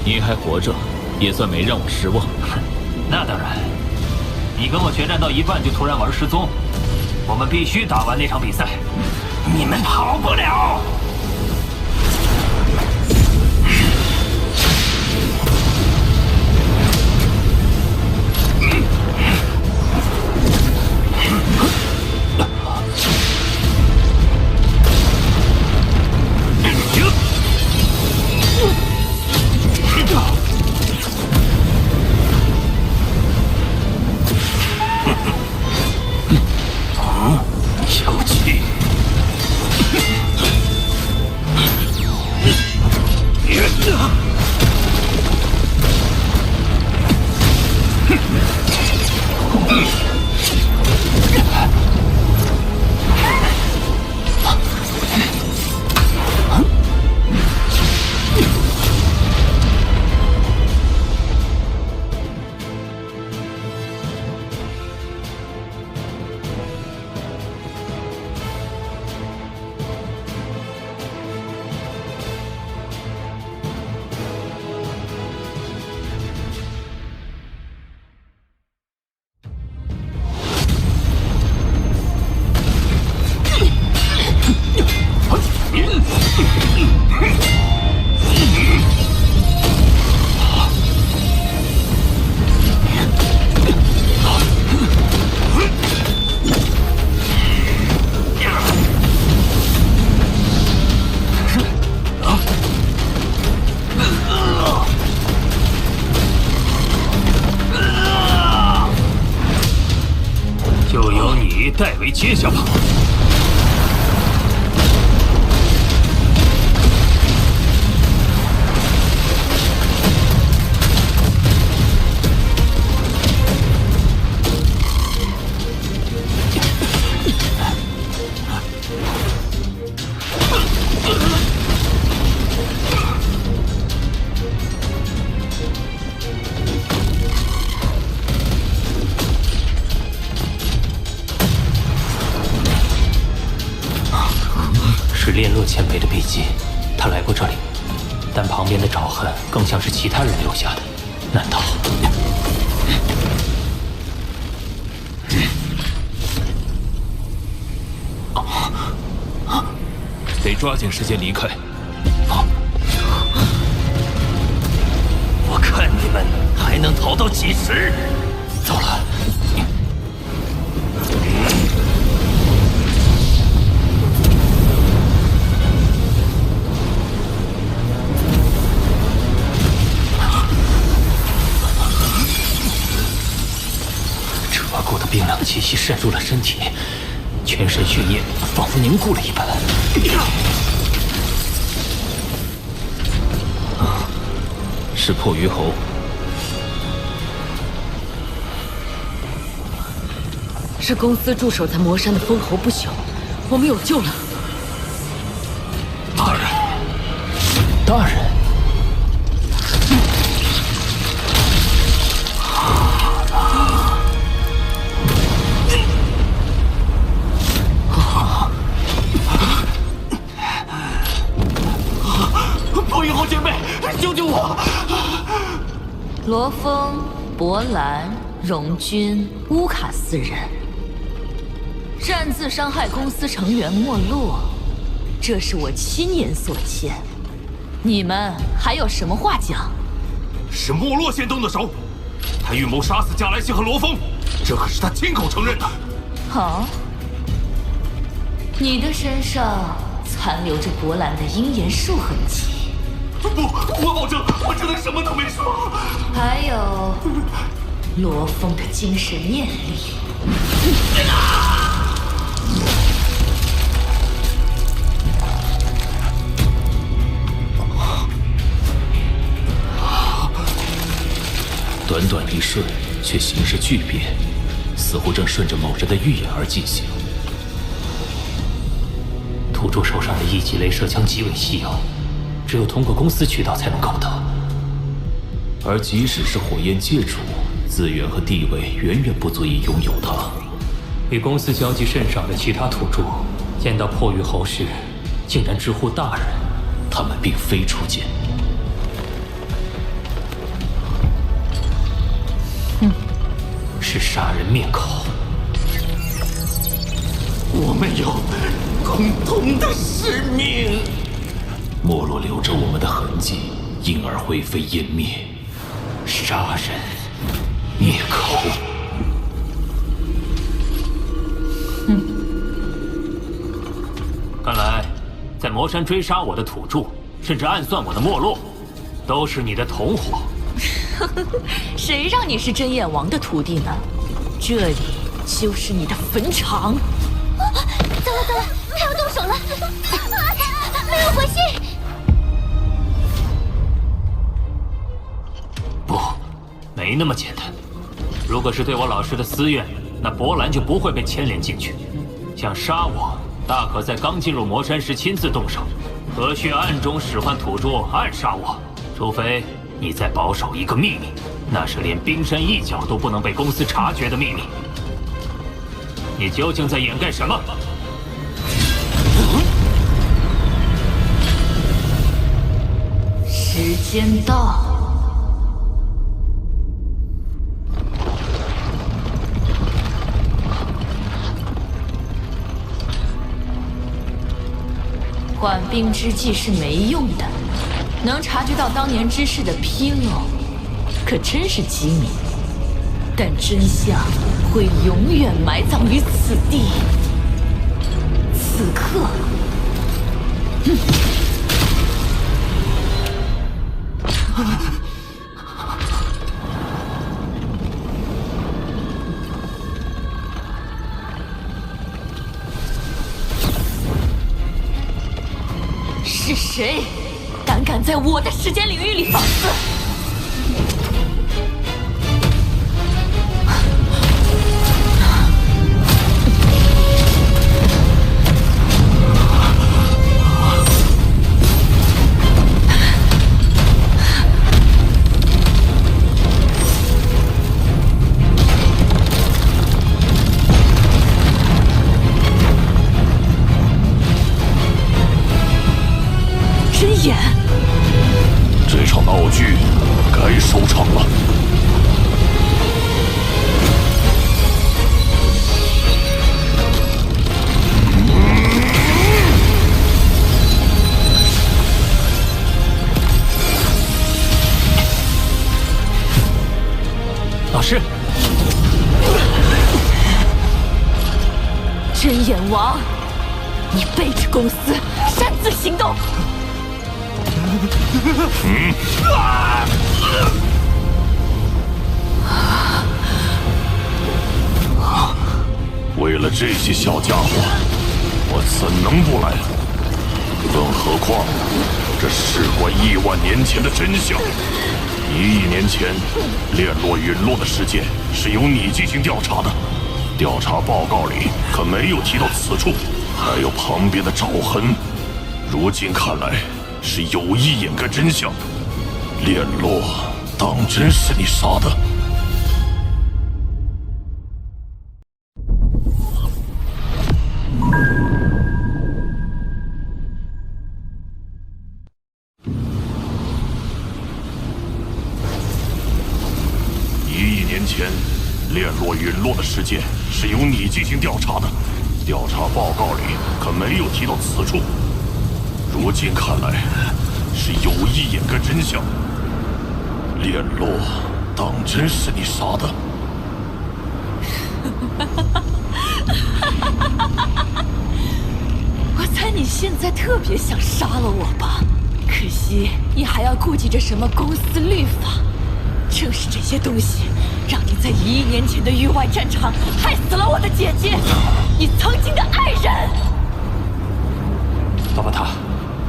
你还活着，也算没让我失望。那当然，你跟我决战到一半就突然玩失踪，我们必须打完那场比赛。你们跑不了。妖气！就由你代为接下吧。是炼洛前辈的笔迹，他来过这里，但旁边的爪痕更像是其他人留下的。难道？得抓紧时间离开。我看你们还能逃到几时？糟了！这股的冰冷气息渗入了身体，全身血液仿佛凝固了一般。是破鱼侯。是公司驻守在魔山的封侯不朽，我们有救了。大人，大人，破鱼侯前辈，救救我！罗峰、博兰、荣军、乌卡四人擅自伤害公司成员没落，这是我亲眼所见。你们还有什么话讲？是没落先动的手，他预谋杀死加莱西和罗峰，这可是他亲口承认的。好，你的身上残留着博兰的鹰岩术痕迹。不，我保证，我真的什么都没说。还有罗峰的精神念力。短短一瞬，却形势巨变，似乎正顺着某人的预言而进行。土著手上的一级镭射枪极为稀有，只有通过公司渠道才能购得。而即使是火焰界主，资源和地位远远不足以拥有它。与公司交集甚少的其他土著，见到破鱼侯时，竟然直呼大人。他们并非初见。是杀人灭口。我们有共同的使命。没落留着我们的痕迹，因而灰飞烟灭。杀人灭口。看来，在魔山追杀我的土著，甚至暗算我的没落，都是你的同伙。谁让你是真眼王的徒弟呢？这里就是你的坟场。糟了，他要动手了！没有回信。不，没那么简单。如果是对我老师的私怨，那博兰就不会被牵连进去。想杀我，大可在刚进入魔山时亲自动手，何须暗中使唤土著暗杀我？除非你再保守一个秘密，那是连冰山一角都不能被公司察觉的秘密。你究竟在掩盖什么？时间到。缓兵之计是没用的，能察觉到当年之事的纰漏，可真是机敏。但真相会永远埋葬于此地。此刻，是谁胆敢在我的时间领域里放肆？这场闹剧该收场了。老师，真眼王，你背着公司擅自行动。为了这些小家伙，我怎能不来？更何况，这事关亿万年前的真相。1亿年前，炼落陨落的事件是由你进行调查的，调查报告里可没有提到此处，还有旁边的爪痕。如今看来，是有意掩盖真相。炼落，当真是你杀的？1亿年前，炼落陨落的事件是由你进行调查的，调查报告里可没有提到此处。如今看来，是有意掩盖真相。炼落，当真是你杀的？我猜你现在特别想杀了我吧？可惜你还要顾忌着什么公司律法。正是这些东西，让你在1亿年前的域外战场害死了我的姐姐，你曾经的爱人。巴巴塔，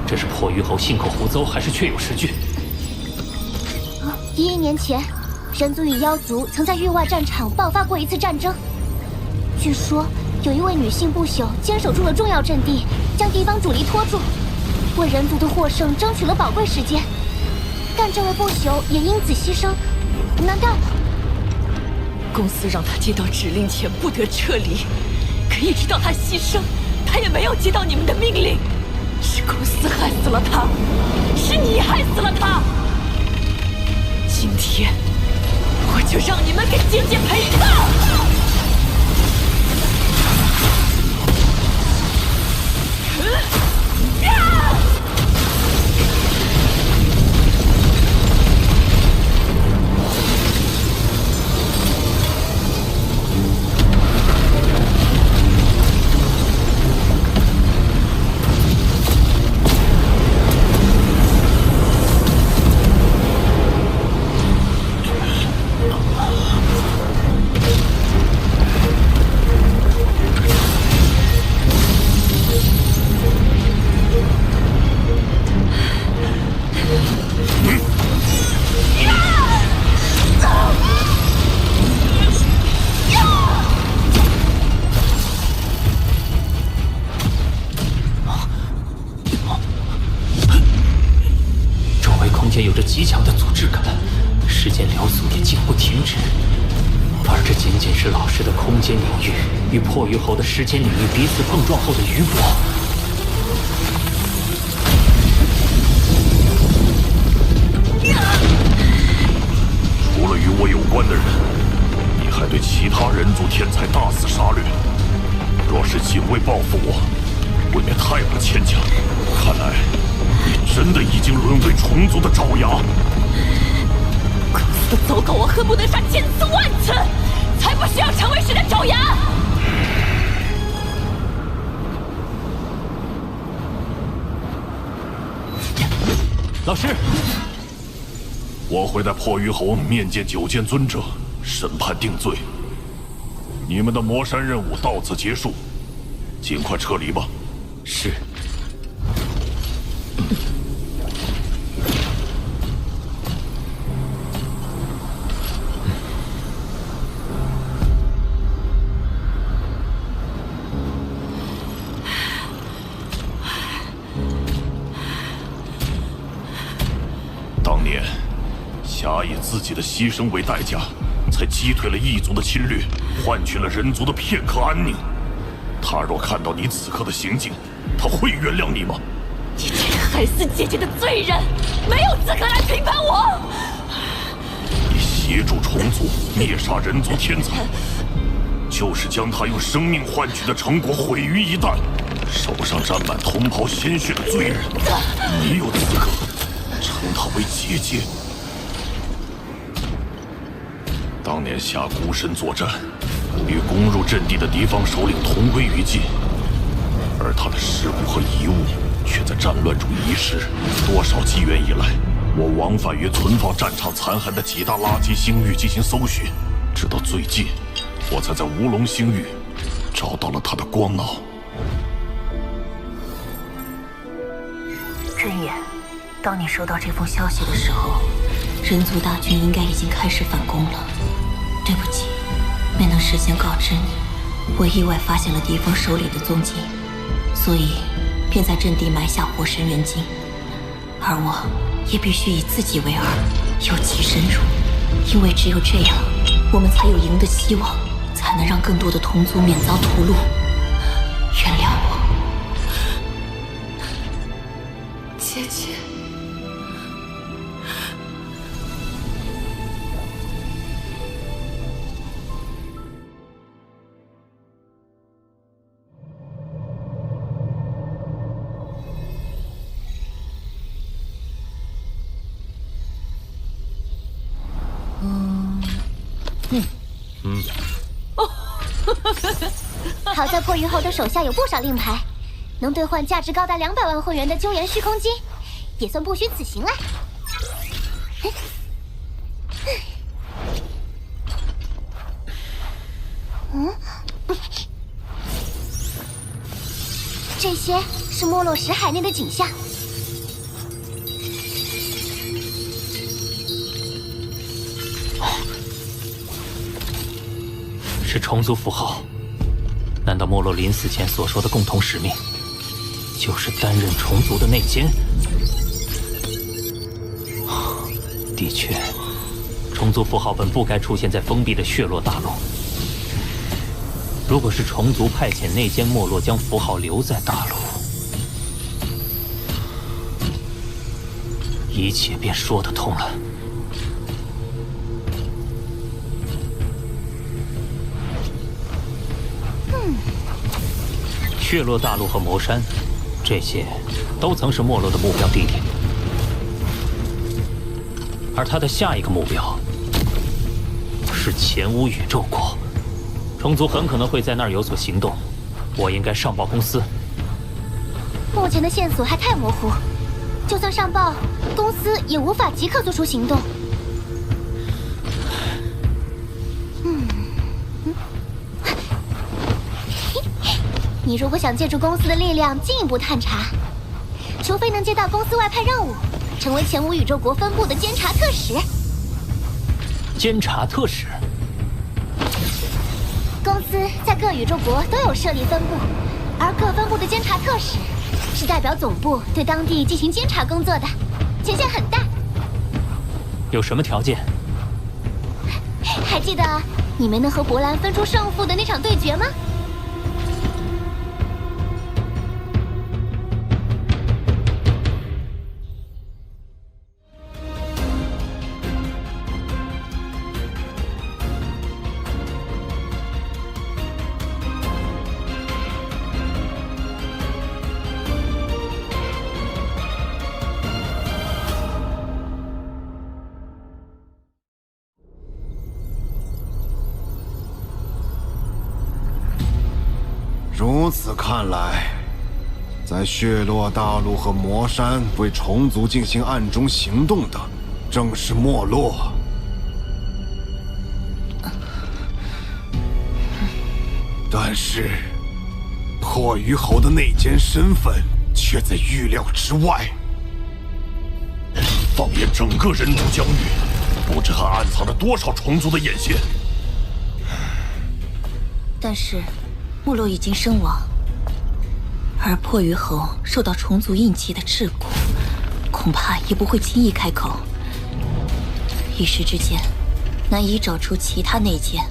这是破狱后信口胡诌，还是确有实据？1亿年前，人族与妖族曾在域外战场爆发过一次战争。据说有一位女性不朽坚守住了重要阵地，将敌方主力拖住，为人族的获胜争取了宝贵时间。但这位不朽也因此牺牲，难道公司让他接到指令前不得撤离？可一直到他牺牲，他也没有接到你们的命令。是公司害死了他，是你害死了他。今天，我就让你们给姐姐赔葬！极强的阻滞感，时间流速也竟不停止。而这仅仅是老师的空间领域与破鱼猴的时间领域彼此碰撞后的余波。除了与我有关的人，你还对其他人族天才大肆杀掠。若是仅为报复我，未免太过牵强。看来你真的已经沦为虫族的爪牙。公司的走狗，我恨不得杀千次万次，才不需要成为谁的爪牙。老师，我会带破鱼猴面见九剑尊者，审判定罪。你们的魔山任务到此结束，尽快撤离吧。是。当年，侠以自己的牺牲为代价，才击退了异族的侵略，换取了人族的片刻安宁。他若看到你此刻的行径，他会原谅你吗？你这个害死姐姐的罪人，没有资格来评判我！你协助虫族灭杀人族天才，就是将他用生命换取的成果毁于一旦。手上沾满同袍鲜血的罪人，你有资格称他为姐姐？当年下孤身作战，与攻入阵地的敌方首领同归于尽，而他的尸骨和遗物却在战乱中遗失。多少机缘以来，我往返于存放战场残骸的几大垃圾星域进行搜寻，直到最近，我才在无龙星域找到了他的光脑。真言，当你收到这封消息的时候，人族大军应该已经开始反攻了。对不起，没能事先告知你。我意外发现了敌方首领的踪迹，所以便在阵地埋下火神元晶。而我也必须以自己为饵，尤其深入，因为只有这样，我们才有赢的希望，才能让更多的同族免遭屠戮。原谅我，姐姐。好在破鱼猴的手下有不少令牌，能兑换价值高达200万混元的鸠岩虚空晶，也算不虚此行了。这些是没落石海内的景象。是虫族符号。难道没落临死前所说的共同使命，就是担任虫族的内奸？的确，虫族符号本不该出现在封闭的血落大陆。如果是虫族派遣内奸没落将符号留在大陆，一切便说得通了。血落大陆和魔山，这些都曾是没落的目标地点，而他的下一个目标是前无宇宙国。虫族很可能会在那儿有所行动，我应该上报公司。目前的线索还太模糊，就算上报，公司也无法即刻做出行动。你如果想借助公司的力量进一步探查，除非能接到公司外派任务，成为前无宇宙国分部的监察特使。监察特使？公司在各宇宙国都有设立分部，而各分部的监察特使是代表总部对当地进行监察工作的，权限很大。有什么条件？还记得你没能和博兰分出胜负的那场对决吗？如此看来，在血落大陆和魔山为虫族进行暗中行动的，正是没落。但是，破鱼侯的内奸身份却在预料之外。放眼整个人族疆域，不知还暗藏着多少虫族的眼线。但是。没落已经身亡，而破鱼侯受到虫族印记的桎梏，恐怕也不会轻易开口。一时之间，难以找出其他内奸。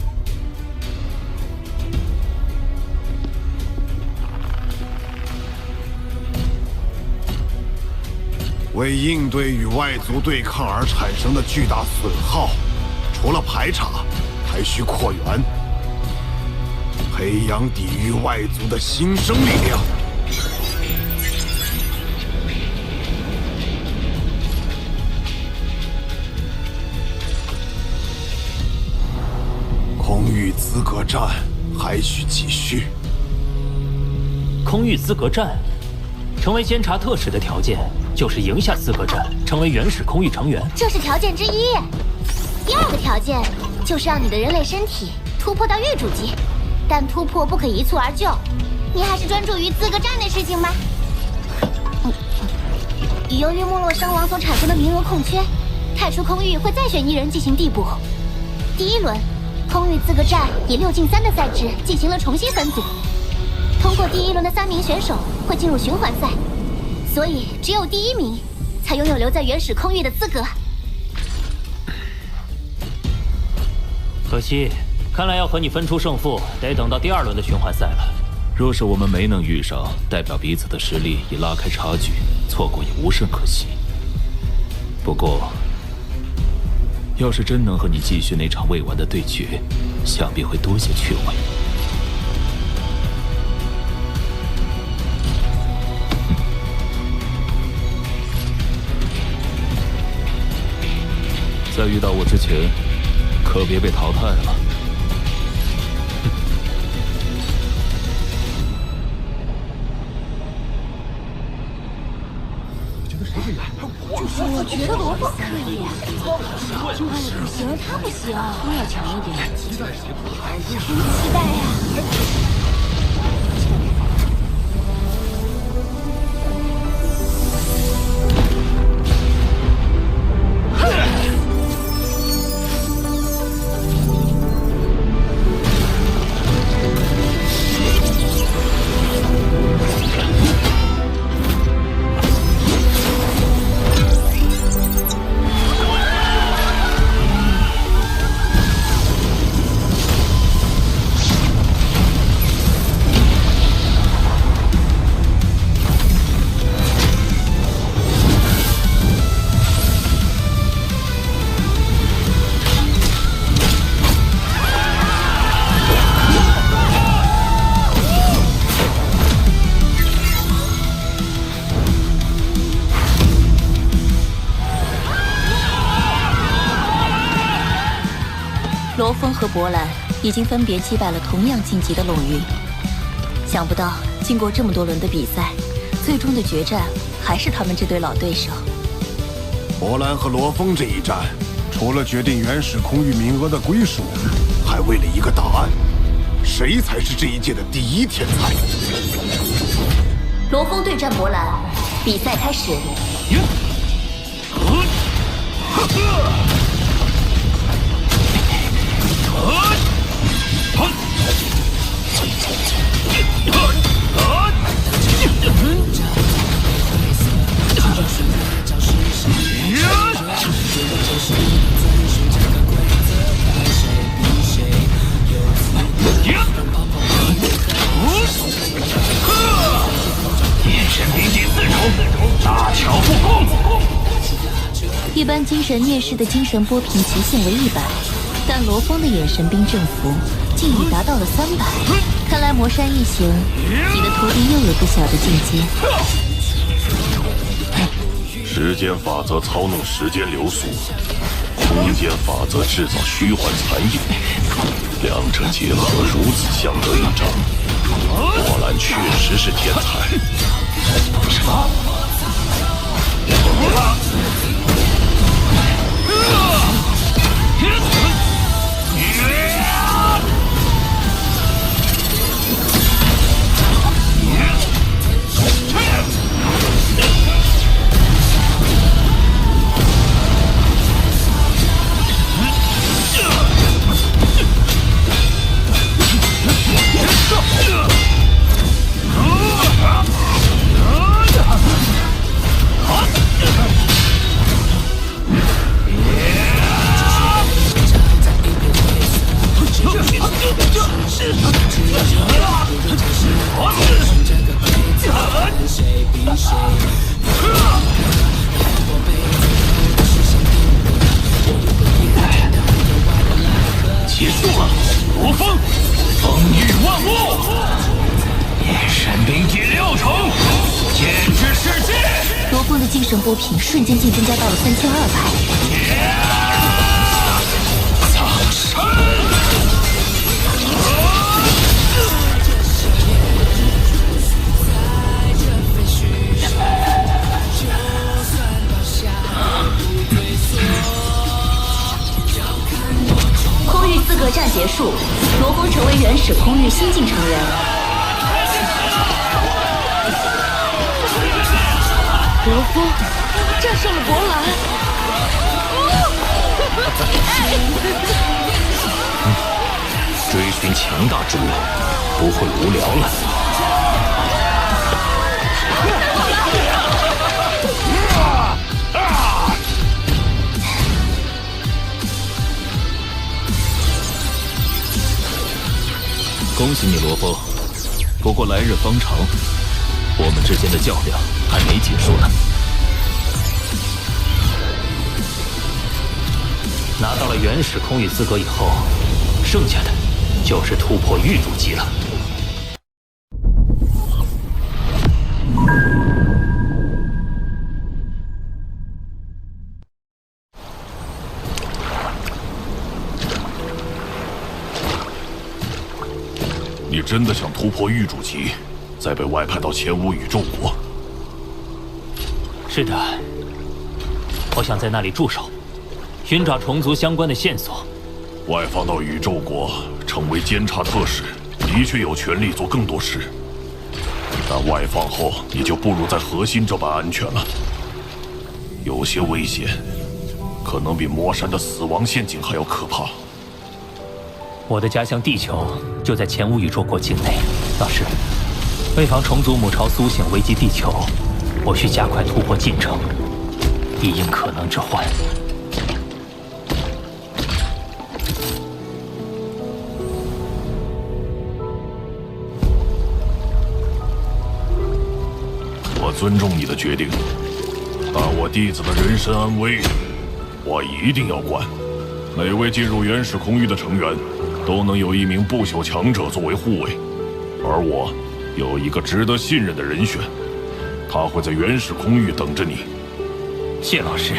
为应对与外族对抗而产生的巨大损耗，除了排查，还需扩员。培养抵御外族的新生力量。空域资格战还需继续。空域资格战，成为监察特使的条件就是赢下资格战，成为原始空域成员。这是条件之一。第二个条件就是让你的人类身体突破到域主级。但突破不可一蹴而就，你还是专注于资格战的事情吧。由于没落伤亡所产生的名额空缺，太初空域会再选1人进行递补。第1轮，空域资格战以6进3的赛制进行了重新分组，通过第1轮的3名选手会进入循环赛，所以只有第1名才拥有留在原始空域的资格。可惜。看来要和你分出胜负，得等到第2轮的循环赛了。若是我们没能遇上，代表彼此的实力已拉开差距，错过也无甚可惜。不过，要是真能和你继续那场未完的对决，想必会多些趣味。在遇到我之前，可别被淘汰了。我觉得萝卜可以，不行，他不行，都要强一点，期待呀！罗峰和博兰已经分别击败了同样晋级的陇云，想不到经过这么多轮的比赛，最终的决战还是他们这对老对手。博兰和罗峰这一战，除了决定原始空域名额的归属，还为了一个答案：谁才是这一届的第1天才？罗峰对战博兰，比赛开始。这就是大巧不工。一般精神灭世的精神波频极限为100，但罗峰的眼神冰阵符竟已达到了300。看来魔山一行，你的徒弟又有不小的进阶。时间法则操弄时间流速，空间法则制造虚幻残影，两者结合如此相得益彰，波兰确实是天才。结束了，罗峰，风御万物，神兵第6重，剑之世界。罗峰的精神波频瞬间竟增加到了3200。葬身。空域资格战结束，罗峰成为原始空域新晋成员。罗峰战胜了博兰。追寻强大之路，不会无聊了。恭喜你，罗峰。不过来日方长，我们之间的较量还没结束呢。拿到了原始空域资格以后，剩下的就是突破玉主级了。你真的想突破玉主级，再被外派到前无宇宙国？是的，我想在那里驻守，寻找虫族相关的线索。外放到宇宙国成为监察特使，的确有权利做更多事。但外放后，你就不如在核心这般安全了。有些危险，可能比魔山的死亡陷阱还要可怕。我的家乡地球就在前无宇宙国境内，老师，为防虫族母巢苏醒危及地球，我需加快突破进程，以应可能之患。我尊重你的决定，但我弟子的人身安危，我一定要管。每位进入原始空域的成员，都能有一名不朽强者作为护卫，而我有一个值得信任的人选，他会在原始空域等着你。谢老师。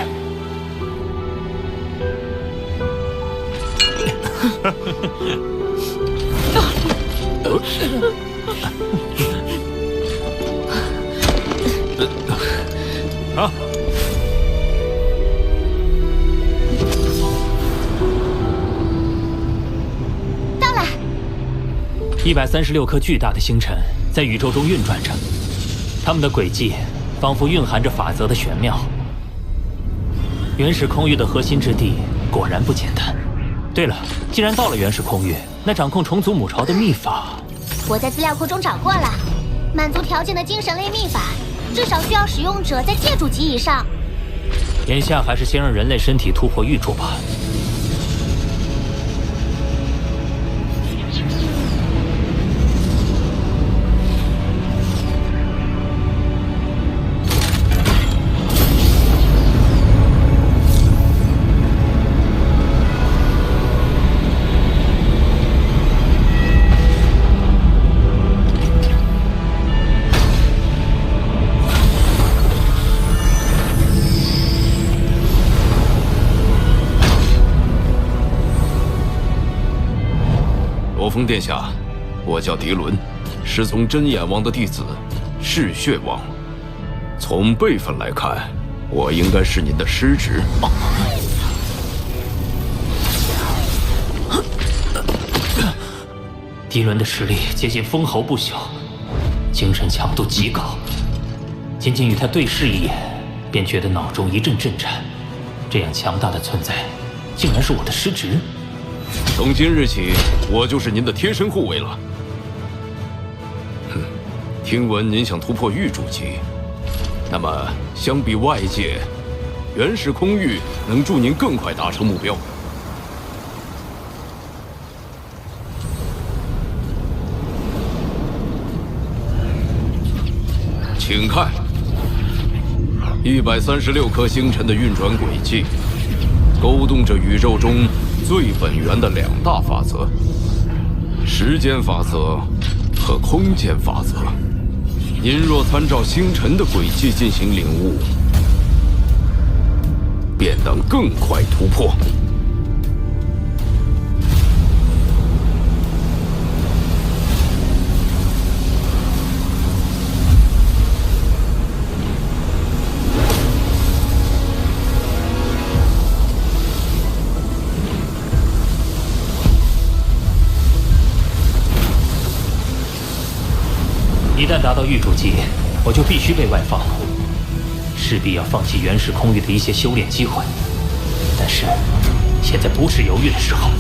啊！到了。136颗巨大的星辰在宇宙中运转着，它们的轨迹仿佛蕴含着法则的玄妙。原始空域的核心之地果然不简单。对了，既然到了原始空域，那掌控虫族母巢的秘法，我在资料库中找过了。满足条件的精神类秘法，至少需要使用者在界主级以上。眼下还是先让人类身体突破玉柱吧。峰殿下，我叫狄伦，是从真眼王的弟子，嗜血王。从辈分来看，我应该是您的师侄。狄伦的实力接近封侯不朽，精神强度极高。仅仅与他对视一眼，便觉得脑中一阵震颤。这样强大的存在，竟然是我的师侄。从今日起，我就是您的贴身护卫了。听闻您想突破玉主级，那么相比外界，原始空域能助您更快达成目标。请看，136颗星辰的运转轨迹，勾动着宇宙中最本源的2大法则：时间法则和空间法则。您若参照星辰的轨迹进行领悟，便能更快突破。一旦达到玉主级，我就必须被外放，势必要放弃原始空域的一些修炼机会。但是，现在不是犹豫的时候。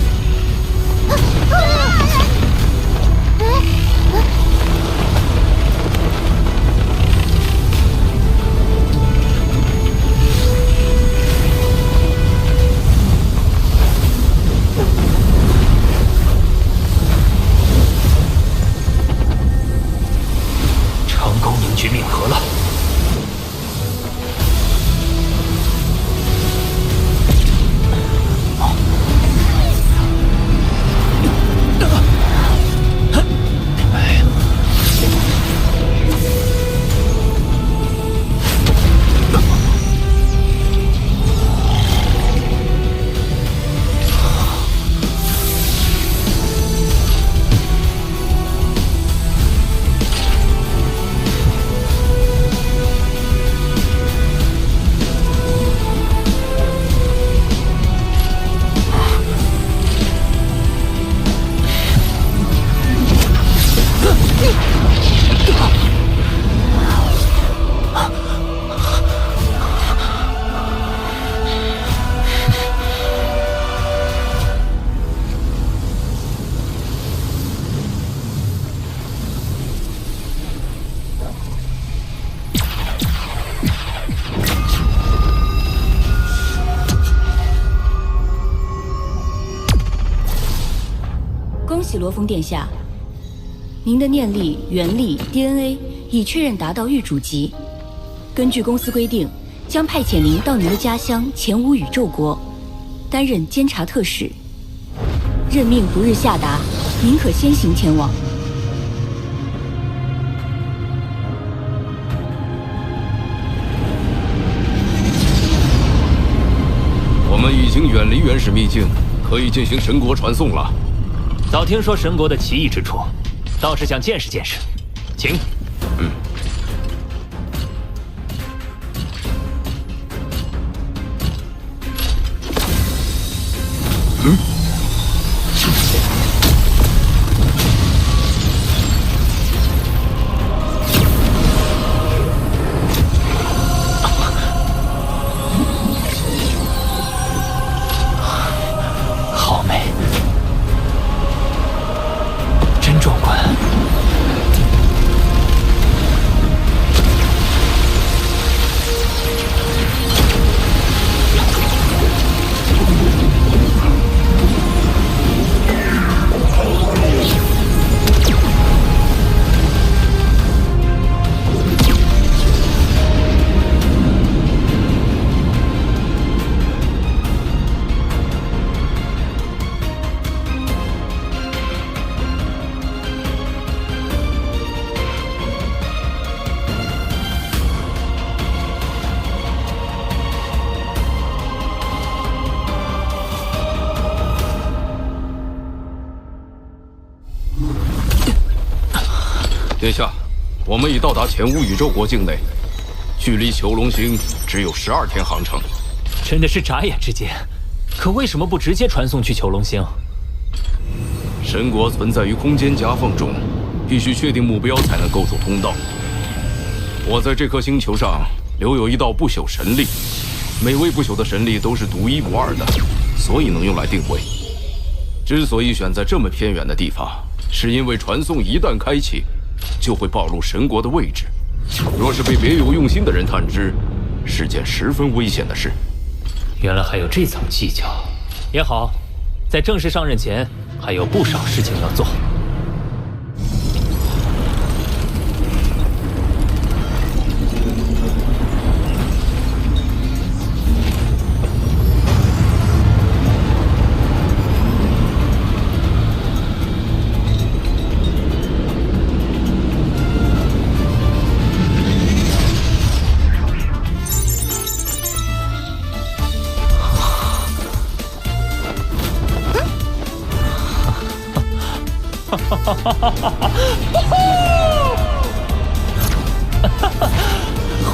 凝聚命核了。恭喜罗峰殿下，您的念力、元力、DNA 已确认达到玉主级。根据公司规定，将派遣您到您的家乡前无宇宙国，担任监察特使。任命不日下达，您可先行前往。我们已经远离原始秘境，可以进行神国传送了。早听说神国的奇异之处，倒是想见识见识，请。好美，真壮观。殿下，我们已到达前无宇宙国境内，距离囚龙星只有12天航程。真的是眨眼之间，可为什么不直接传送去囚龙星？神国存在于空间夹缝中，必须确定目标才能构筑通道。我在这颗星球上留有一道不朽神力，每位不朽的神力都是独一无二的，所以能用来定位。之所以选在这么偏远的地方，是因为传送一旦开启，就会暴露神国的位置。若是被别有用心的人探知，是件十分危险的事。原来还有这层计较。也好，在正式上任前，还有不少事情要做。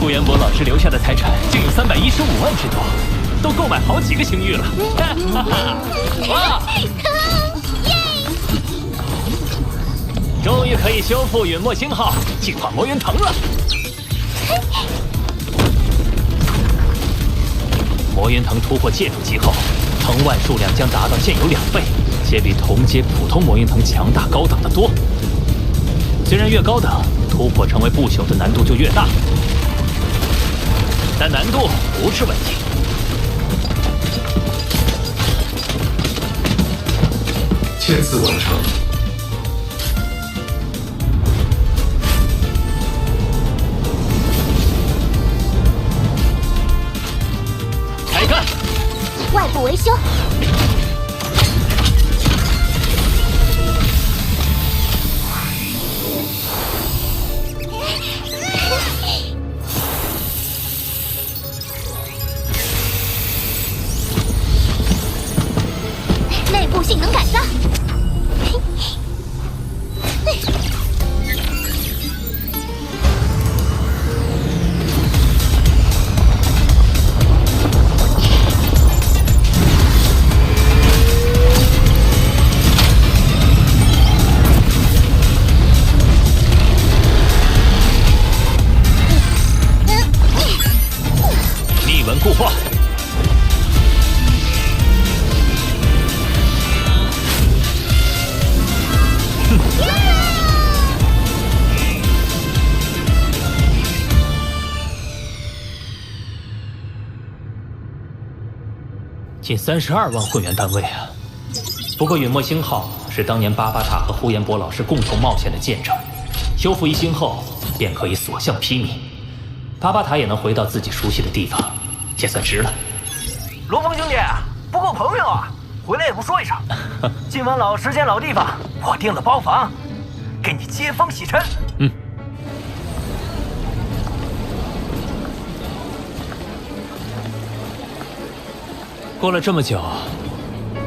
呼延博老师留下的财产竟有315万之多，都购买好几个星域了。哇！终于可以修复陨墨星号，净化魔元藤了。魔元藤突破界主级后，藤万数量将达到现有2倍，且比同阶普通魔元藤强大高等得多。虽然越高等，突破成为不朽的难度就越大，但难度不是问题。签字完成。开干！外部维修。内部性能改造。密文固化。近32万混元单位啊！不过陨墨星号是当年巴巴塔和呼延博老师共同冒险的见证，修复一星后便可以所向披靡，巴巴塔也能回到自己熟悉的地方，也算值了。罗峰兄弟，不够朋友啊，回来也不说一声。今晚老时间老地方，我订了包房，给你接风洗尘。嗯。过了这么久，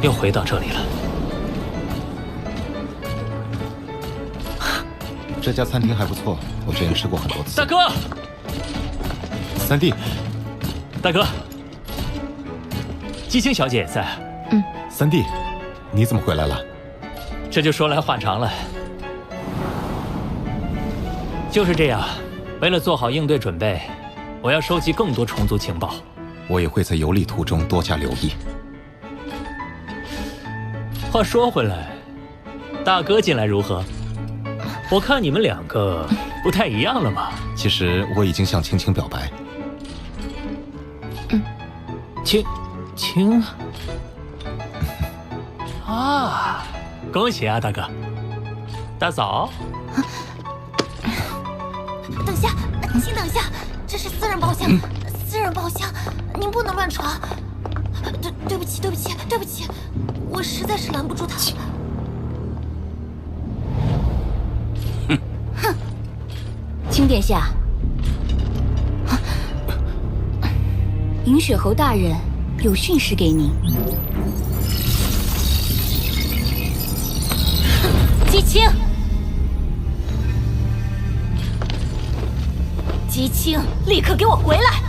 又回到这里了。这家餐厅还不错，我之前吃过很多次。大哥，三弟，大哥，姬青小姐也在。嗯。三弟，你怎么回来了？这就说来话长了。就是这样，为了做好应对准备，我要收集更多虫族情报。我也会在游历途中多加留意。话说回来，大哥近来如何？我看你们2个不太一样了嘛。其实我已经向青青表白。青啊，恭喜啊，大哥！大嫂，等下，请等下，这是私人包厢，私人包厢，您不能乱闯。对不起，对不起，对不起，我实在是拦不住他。哼！青殿下，银雪侯大人有训示给您。姬青，姬青，立刻给我回来！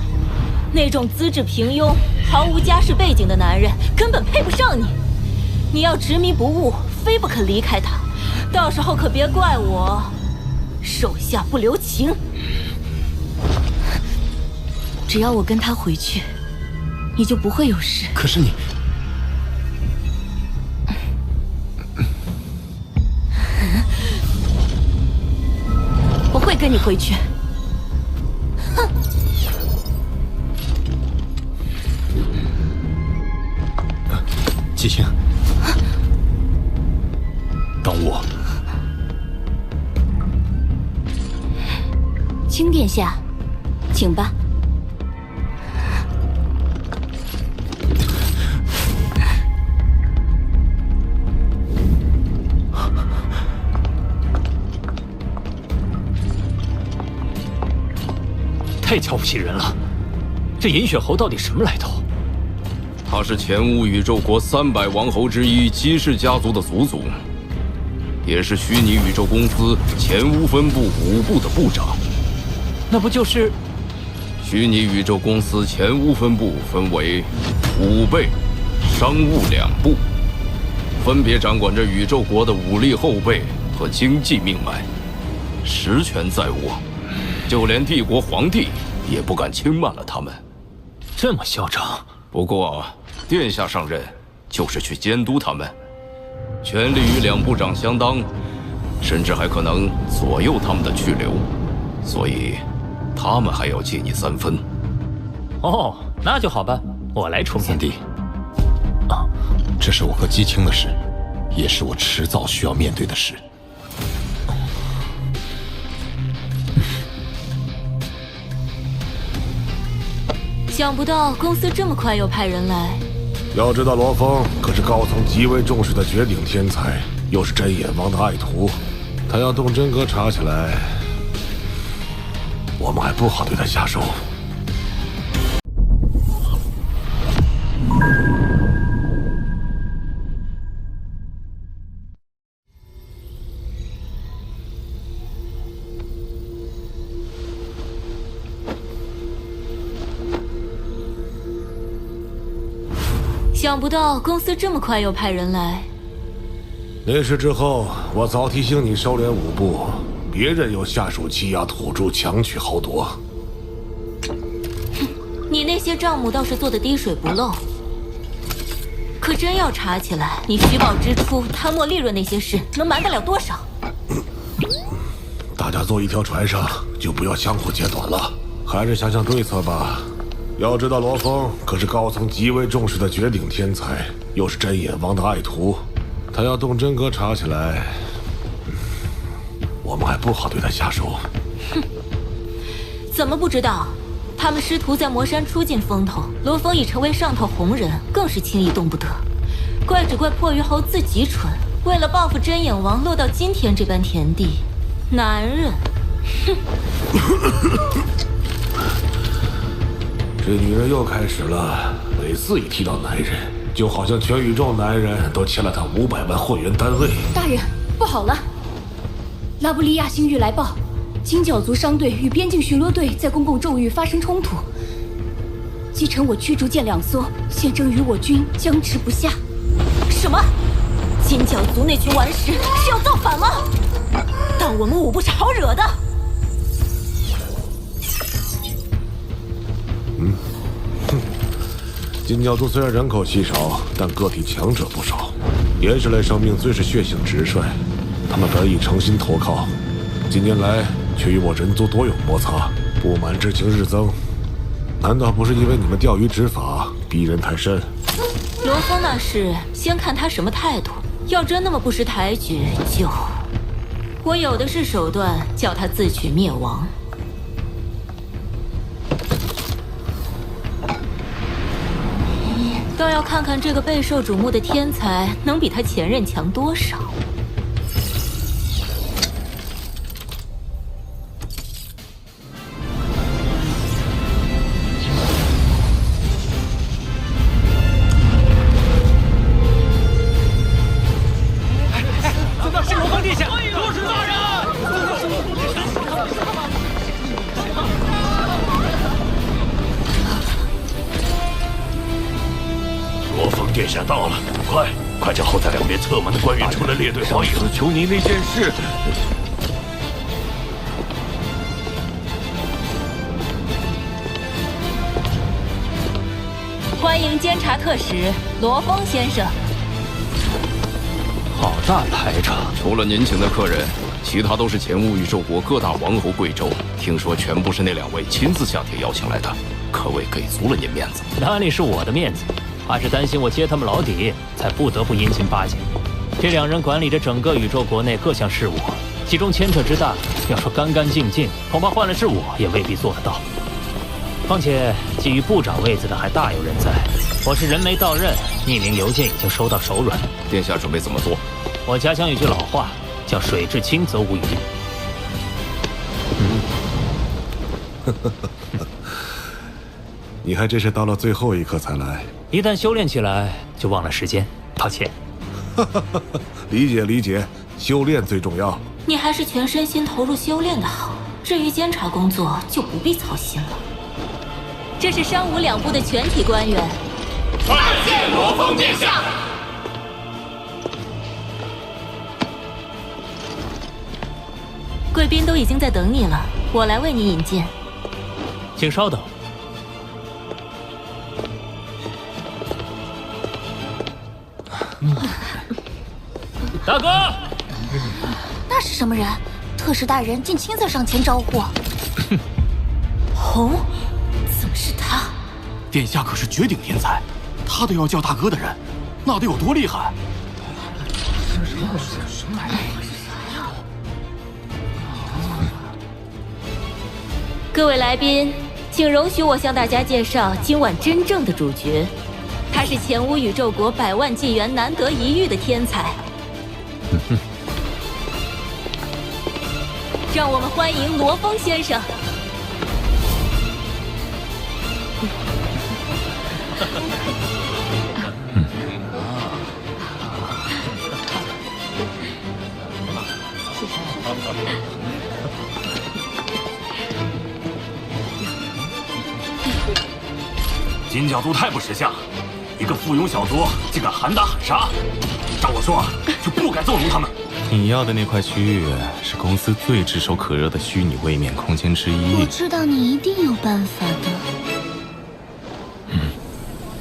那种资质平庸、毫无家世背景的男人根本配不上你。你要执迷不悟，非不可离开他，到时候可别怪我手下不留情。只要我跟他回去，你就不会有事。可是你……我会跟你回去。哼！姬青，等我。青殿下，请吧。太瞧不起人了！这银雪侯到底什么来头？他是前无宇宙国300王侯之一姬氏家族的祖宗，也是虚拟宇宙公司前无分部5部的部长。那不就是？虚拟宇宙公司前无分部分为武备、商务2部，分别掌管着宇宙国的武力后备和经济命脉，实权在握。就连帝国皇帝也不敢轻慢了他们。这么嚣张？不过，殿下上任就是去监督他们，权力与2部长相当，甚至还可能左右他们的去留，所以他们还要借你3分。哦，那就好办，我来出面。三弟，这是我和姬青的事，也是我迟早需要面对的事。想不到公司这么快又派人来。要知道，罗峰可是高层极为重视的绝顶天才，又是真眼王的爱徒。他要动真格查起来，我们还不好对他下手。想不到公司这么快又派人来。那事之后，我早提醒你收敛5部，别任由下属欺压土著、强取豪夺。你那些账目倒是做得滴水不漏，可真要查起来，你虚报支出、贪墨利润那些事，能瞒得了多少？大家坐一条船上，就不要相互揭短了，还是想想对策吧。要知道，罗峰可是高层极为重视的绝顶天才，又是真眼王的爱徒。他要动真格查起来，我们还不好对他下手。哼，怎么不知道？他们师徒在魔山出尽风头，罗峰已成为上头红人，更是轻易动不得。怪只怪破鱼侯自己蠢，为了报复真眼王，落到今天这般田地。男人，哼！这女人又开始了，每次一提到男人，就好像全宇宙男人都欠了她500万会员单位。大人，不好了！拉布利亚星域来报，金角族商队与边境巡逻队在公共咒域发生冲突，击沉我驱逐舰2艘，现正与我军僵持不下。什么？金角族那群顽石是要造反吗？当我们5部是好惹的？金角族虽然人口稀少，但个体强者不少。岩石类生命最是血性直率，他们本已诚心投靠，近年来却与我人族多有摩擦，不满之情日增。难道不是因为你们钓鱼执法，逼人太甚？罗峰那事，先看他什么态度。要真那么不识抬举，就……我有的是手段，叫他自取灭亡。倒要看看这个备受瞩目的天才能比他前任强多少。是罗峰殿下，多是大人！殿下到了，快叫后在两边侧门的官员出来列队欢迎。求您那件事。欢迎监察特使罗峰先生。好大排场！除了您请的客人，其他都是前无宇宙国各大王侯贵胄，听说全部是那两位亲自下帖邀请来的，可谓给足了您面子。哪里是我的面子，怕是担心我揭他们老底，才不得不殷勤巴结。这两人管理着整个宇宙国内各项事务，其中牵扯之大，要说干干净净，恐怕换了是我也未必做得到。况且觊觎部长位子的还大有人在，我是人没到任，匿名邮件已经收到手软。殿下准备怎么做？我家乡有句老话，叫水至清则无鱼。你还真是到了最后一刻才来。一旦修炼起来，就忘了时间。抱歉。理解理解，修炼最重要。你还是全身心投入修炼的好。至于监察工作，就不必操心了。这是商武两部的全体官员。拜见罗峰殿下。贵宾都已经在等你了，我来为你引荐。请稍等。大哥，那是什么人？特使大人竟亲自上前招呼。红，怎么是他？殿下可是绝顶天才，他都要叫大哥的人，那得有多厉害？各位来宾，请容许我向大家介绍今晚真正的主角。他是前无宇宙国100万纪元难得一遇的天才。让我们欢迎罗峰先生。金教徒太不识相，一个附庸小卒竟敢喊打喊杀，照我说，就不该纵容他们。你要的那块区域是公司最炙手可热的虚拟位面空间之一。我知道你一定有办法的。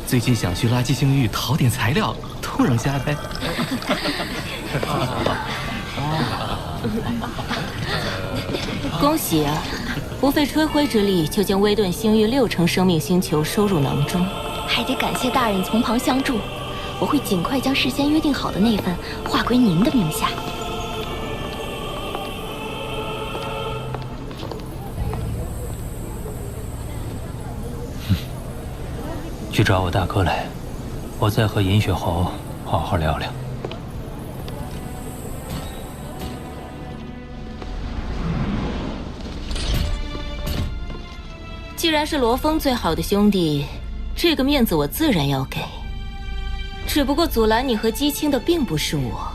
最近想去垃圾星域淘点材料，突然下来。恭喜啊！不费吹灰之力就将威顿星域6成生命星球收入囊中，还得感谢大人从旁相助，我会尽快将事先约定好的那份划归您的名下。去找我大哥来，我再和银雪侯好好聊聊。既然是罗峰最好的兄弟，这个面子我自然要给。只不过阻拦你和姬青的并不是我，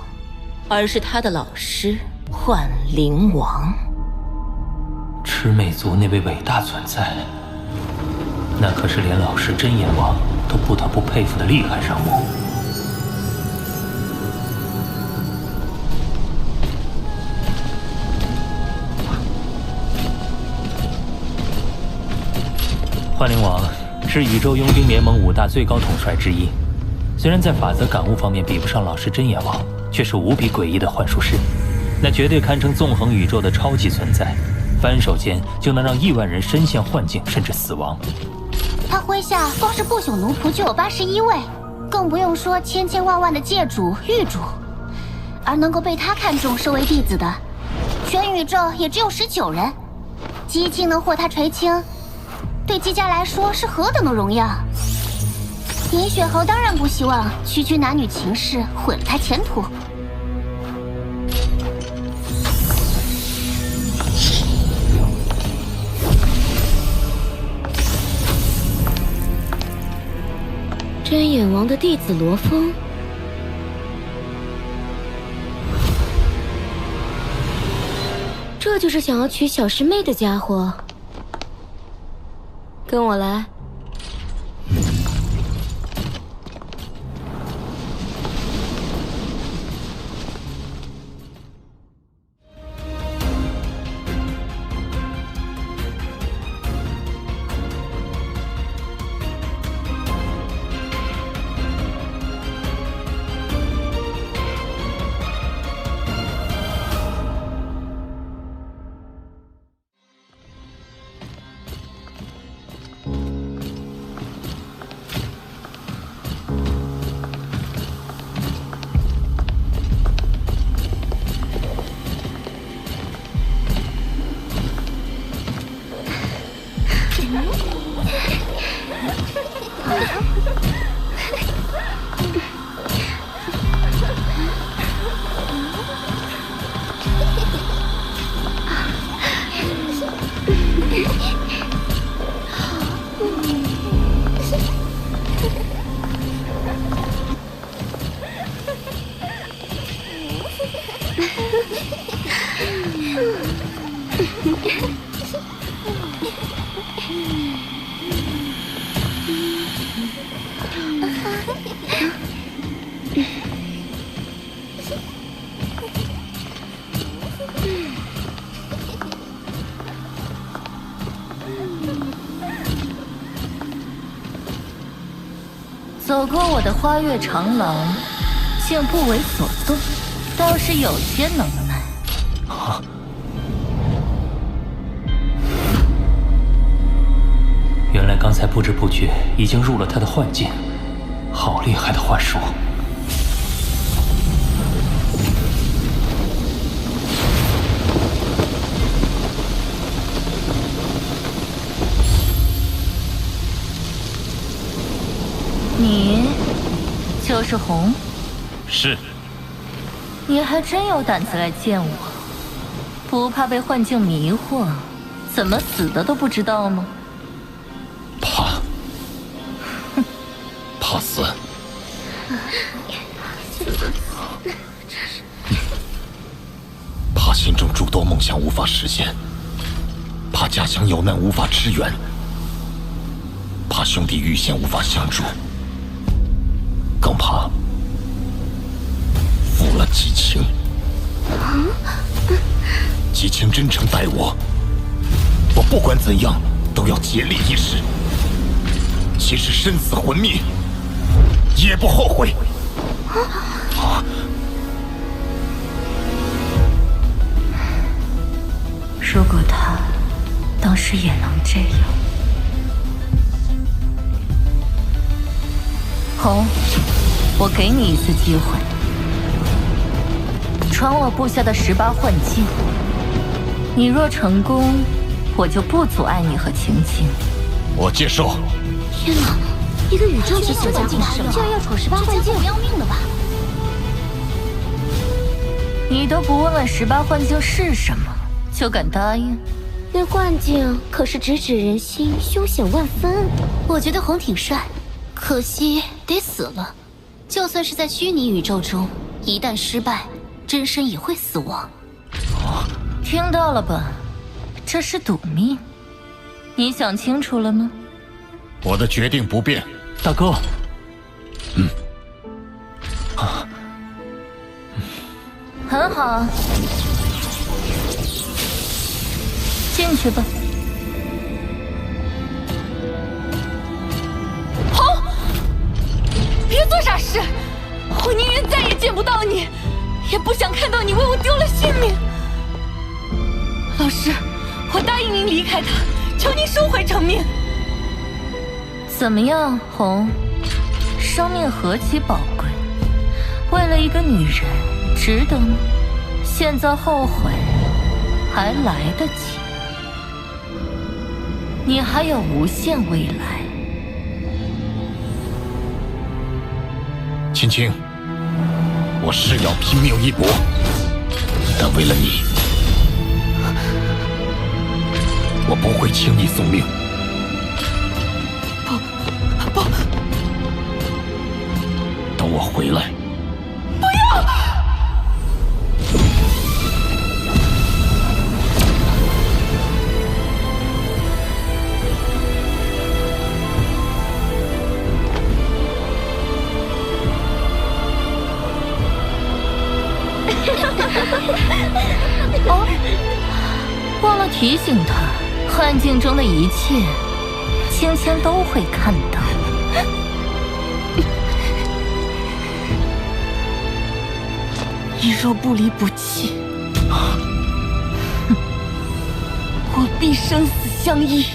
而是他的老师幻灵王。魑魅族那位伟大存在，那可是连老师真眼王都不得不佩服的厉害人物。幻灵王是宇宙佣兵联盟5大最高统帅之一，虽然在法则感悟方面比不上老师真眼王，却是无比诡异的幻术师，那绝对堪称纵横宇宙的超级存在，翻手间就能让亿万人身陷幻境甚至死亡。他麾下光是不朽奴仆就有81位，更不用说千千万万的界主、域主，而能够被他看中收为弟子的，全宇宙也只有19人。姬青能获他垂青，对姬家来说是何等的荣耀！银雪侯当然不希望区区男女情事毁了他前途。真眼王的弟子罗峰，这就是想要娶小师妹的家伙。跟我来。走过我的花月长廊，竟不为所动，倒是有些能耐。啊！原来刚才不知不觉已经入了他的幻境，好厉害的幻术！你就是红？是。你还真有胆子来见我，不怕被幻境迷惑？怎么死的都不知道吗？怕？哼，怕死？怕心中诸多梦想无法实现，怕家乡有难无法支援，怕兄弟遇险无法相助。更怕负了姬清。姬清真诚待我，我不管怎样都要竭力一试，即使生死魂灭，也不后悔。如果他当时也能这样，红，我给你一次机会，传我部下的18幻境。你若成功，我就不阻碍你和青青。我接受。天哪，一个宇宙级小家伙居然要闯18幻境，不要命了吧？你都不问问18幻境是什么，就敢答应？那幻境可是直指人心，凶险万分。我觉得红挺帅，可惜得死了。就算是在虚拟宇宙中，一旦失败，真身也会死亡。听到了吧？这是赌命。你想清楚了吗？我的决定不变，大哥。很好，进去吧。红，别做傻事，我宁愿再也见不到你，也不想看到你为我丢了性命。老师，我答应您离开他，求您收回成命。怎么样，红？生命何其宝贵，为了一个女人，值得吗？现在后悔还来得及，你还有无限未来。青青，我誓要拼命一搏，但为了你，我不会轻易送命。不，等我回来。不要！哦，忘了提醒他，幻境中的一切，青青都会看到。你若不离不弃，我必生死相依。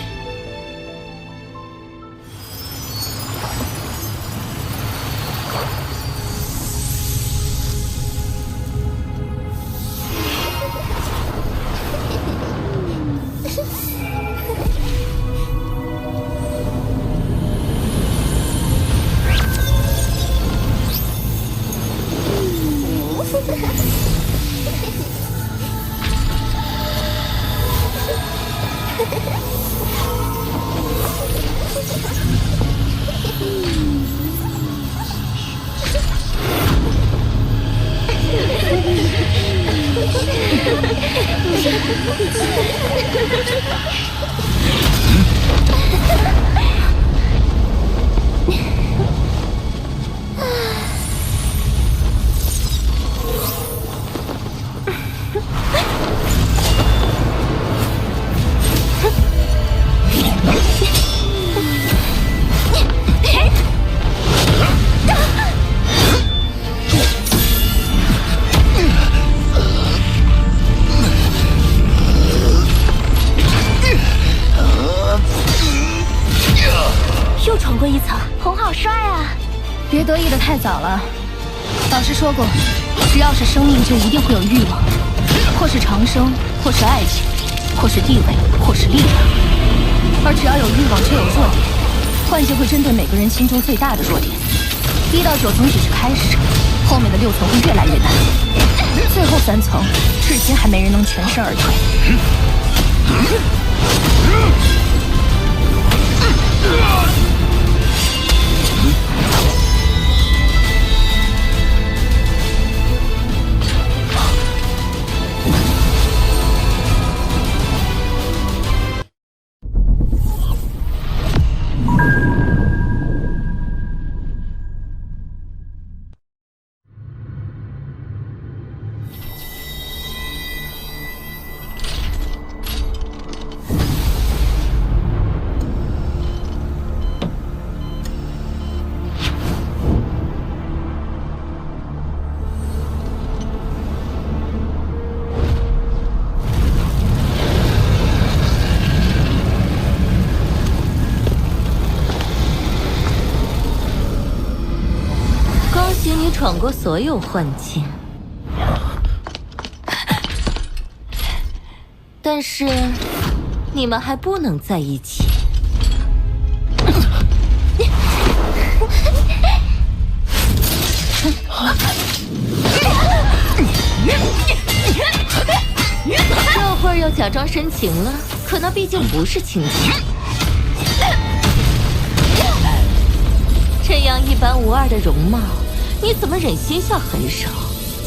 过一层。红好帅啊！别得意的太早了。老师说过，只要是生命，就一定会有欲望，或是长生，或是爱情，或是地位，或是力量。而只要有欲望，就有弱点。幻境会针对每个人心中最大的弱点。1到9层只是开始，后面的6层会越来越难，最后3层至今还没人能全身而退。闯过所有幻境，但是你们还不能在一起。这会儿又假装深情了，可那毕竟不是亲情。这样一般无二的容貌，你怎么忍心下狠手？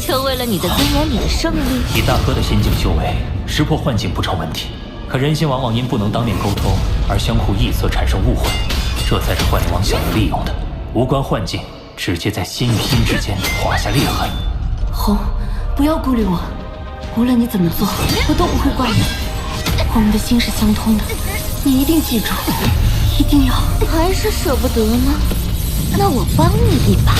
就为了你的尊严，你的胜利？以大哥的心境修为，识破幻境不成问题。可人心往往因不能当面沟通而相互臆测，产生误会，这才是幻灵王想要利用的。无关幻境，直接在心与心之间划下裂痕。红，不要顾虑我，无论你怎么做，我都不会怪你。我们的心是相通的，你一定记住，一定要。还是舍不得吗？那我帮你一把。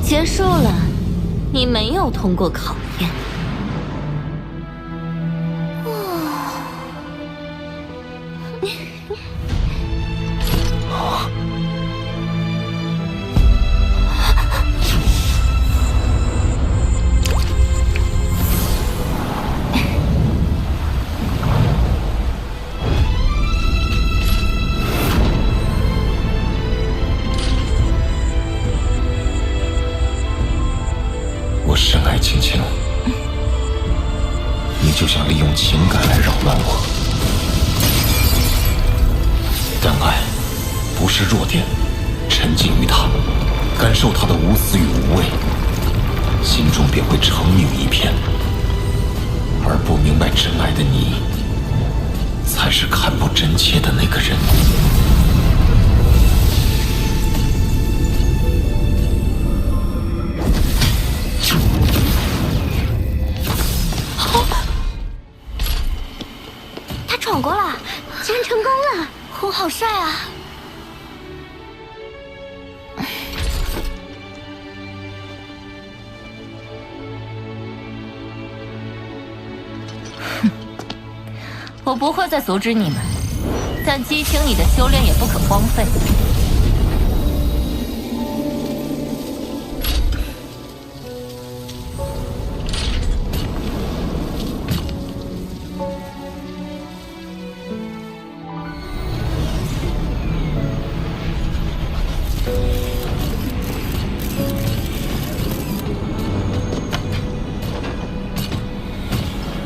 结束了，你没有通过考验。我深爱青青，你就想利用情感来扰乱我。但爱不是弱点，沉浸于它，感受它的无私与无畏，心中便会澄明一片。而不明白真爱的你，才是看不真切的那个人。闯过了，竟然成功了！红好帅啊！哼，我不会再阻止你们，但激情你的修炼也不可荒废。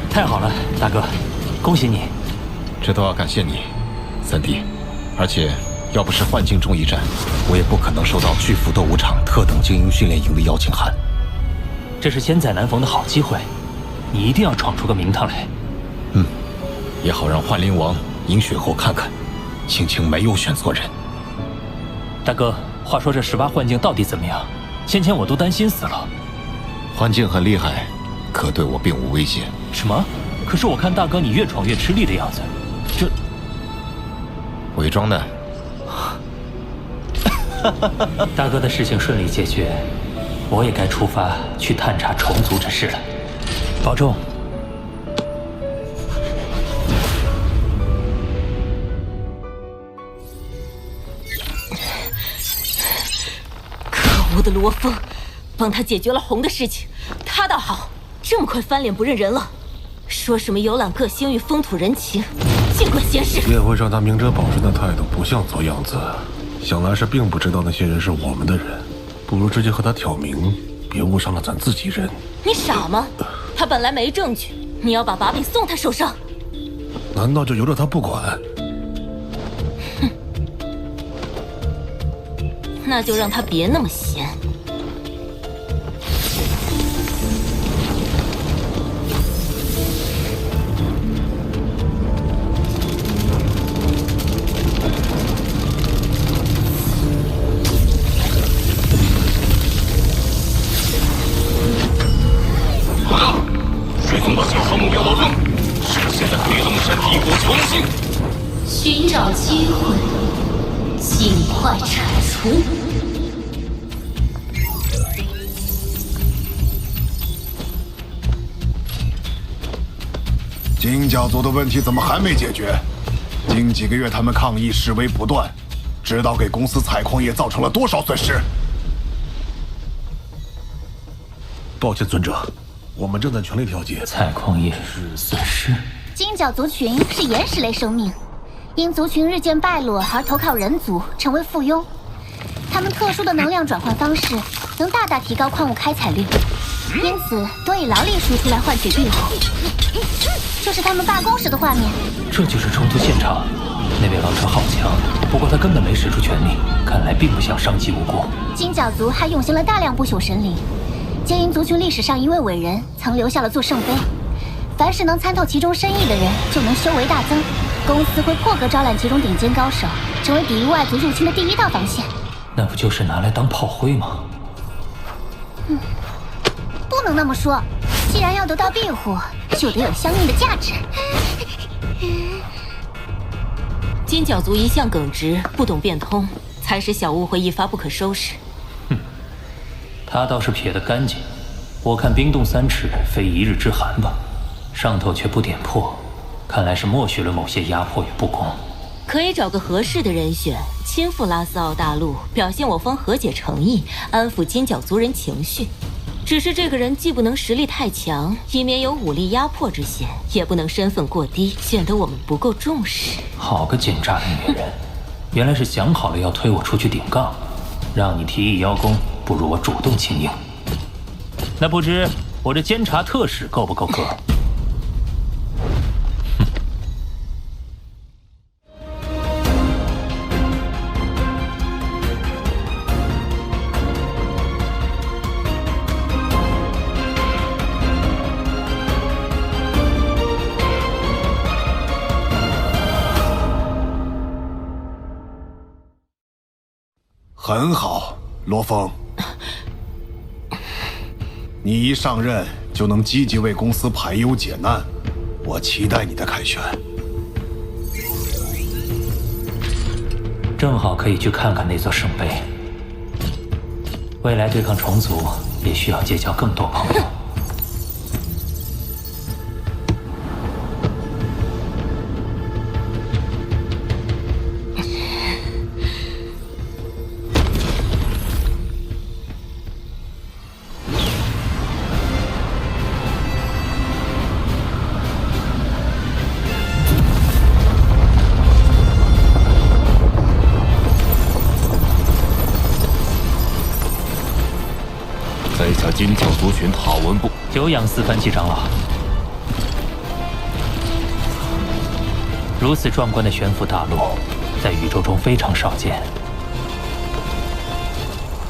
太好了，大哥，恭喜你！这都要感谢你，三弟。而且，要不是幻境中一战，我也不可能收到巨斧斗武场特等精英训练营的邀请函。这是千载难逢的好机会，你一定要闯出个名堂来。也好让幻灵王赢血后看看，青青没有选错人。大哥，话说这18幻境到底怎么样？先前我都担心死了。幻境很厉害，可对我并无威胁。什么？可是我看大哥你越闯越吃力的样子，这伪装的。大哥的事情顺利解决，我也该出发去探查虫族之事了。保重。可恶的罗峰，帮他解决了红的事情，他倒好，这么快翻脸不认人了，说什么游览各星域风土人情，尽管闲事。宴会上他明哲保身的态度不像做样子，想来是并不知道那些人是我们的人，不如直接和他挑明，别误伤了咱自己人。你傻吗？他本来没证据，你要把把柄送他手上，难道就由着他不管？哼，那就让他别那么闲。水宗把小号目标罗峰，是现在对龙山帝国求兴。寻找机会，尽快铲除。金角族的问题怎么还没解决？近几个月他们抗议示威不断，知道给公司采矿业造成了多少损失？抱歉，尊者，我们正在全力调解。采矿业损失。金角族群是岩石类生命，因族群日渐败落而投靠人族，成为附庸。他们特殊的能量转换方式能大大提高矿物开采率，因此多以劳力输出来换取庇护。就是他们罢工时的画面。这就是冲突现场。那位王者好强，不过他根本没使出全力，看来并不想伤及无辜。金角族还涌现了大量不朽神灵。皆因族群历史上一位伟人曾留下了座圣碑，凡是能参透其中深意的人，就能修为大增。公司会破格招揽其中顶尖高手，成为抵御外族入侵的第一道防线。那不就是拿来当炮灰吗？不能那么说，既然要得到庇护，就得有相应的价值。金角族一向耿直，不懂变通，才使小误会一发不可收拾。他倒是撇得干净，我看冰冻3尺非一日之寒吧，上头却不点破，看来是默许了某些压迫与不公。可以找个合适的人选，亲赴拉斯奥大陆，表现我方和解诚意，安抚金角族人情绪。只是这个人既不能实力太强，以免有武力压迫之嫌，也不能身份过低，显得我们不够重视。好个奸诈的女人，原来是想好了要推我出去顶杠，让你提议邀功，不如我主动请缨。那不知我这监察特使够不够格？很好，罗峰。你一上任就能积极为公司排忧解难，我期待你的凯旋。正好可以去看看那座圣碑。未来对抗虫族也需要结交更多朋友。在下金角族群塔文部，久仰四番旗长老。如此壮观的悬浮大陆，在宇宙中非常少见。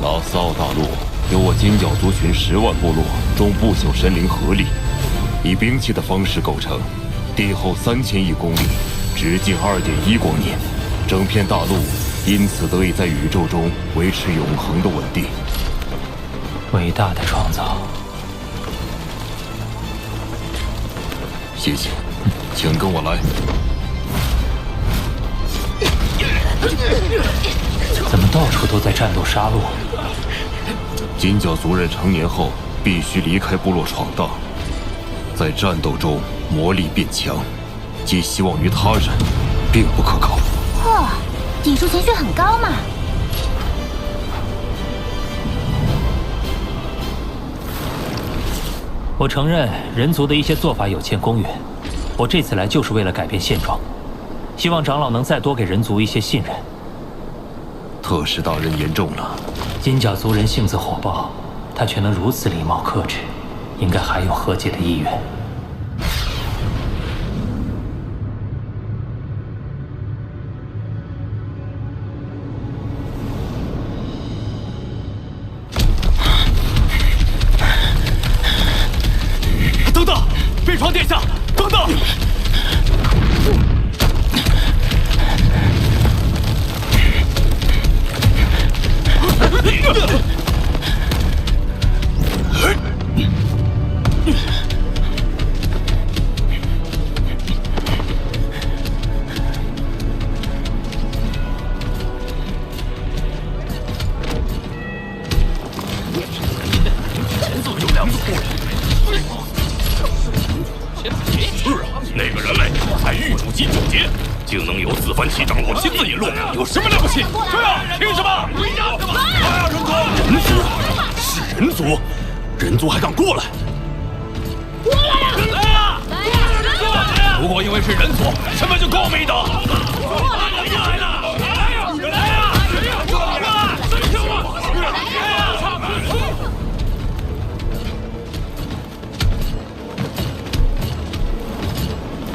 拉斯奥大陆由我金角族群10万部落中不朽神灵合力，以兵器的方式构成，地厚3000亿公里，直径2.1光年，整片大陆因此得以在宇宙中维持永恒的稳定。伟大的创造。谢谢，请跟我来。怎么到处都在战斗杀戮？金角族人成年后必须离开部落闯荡，在战斗中魔力变强，寄希望于他人，并不可靠。嚯，抵触情绪很高嘛。我承认人族的一些做法有欠公允，我这次来就是为了改变现状，希望长老能再多给人族一些信任。特使大人言重了。金角族人性子火爆，他却能如此礼貌克制，应该还有和解的意愿。等等，北床殿下，等等！那个人类才玉主级9阶，竟能有四番旗长老亲自引路，有什么了不起？对啊，凭什么？人族，人族还敢过来？过来呀！来呀！来呀！如果因为是人族，什么就够没等？来呀！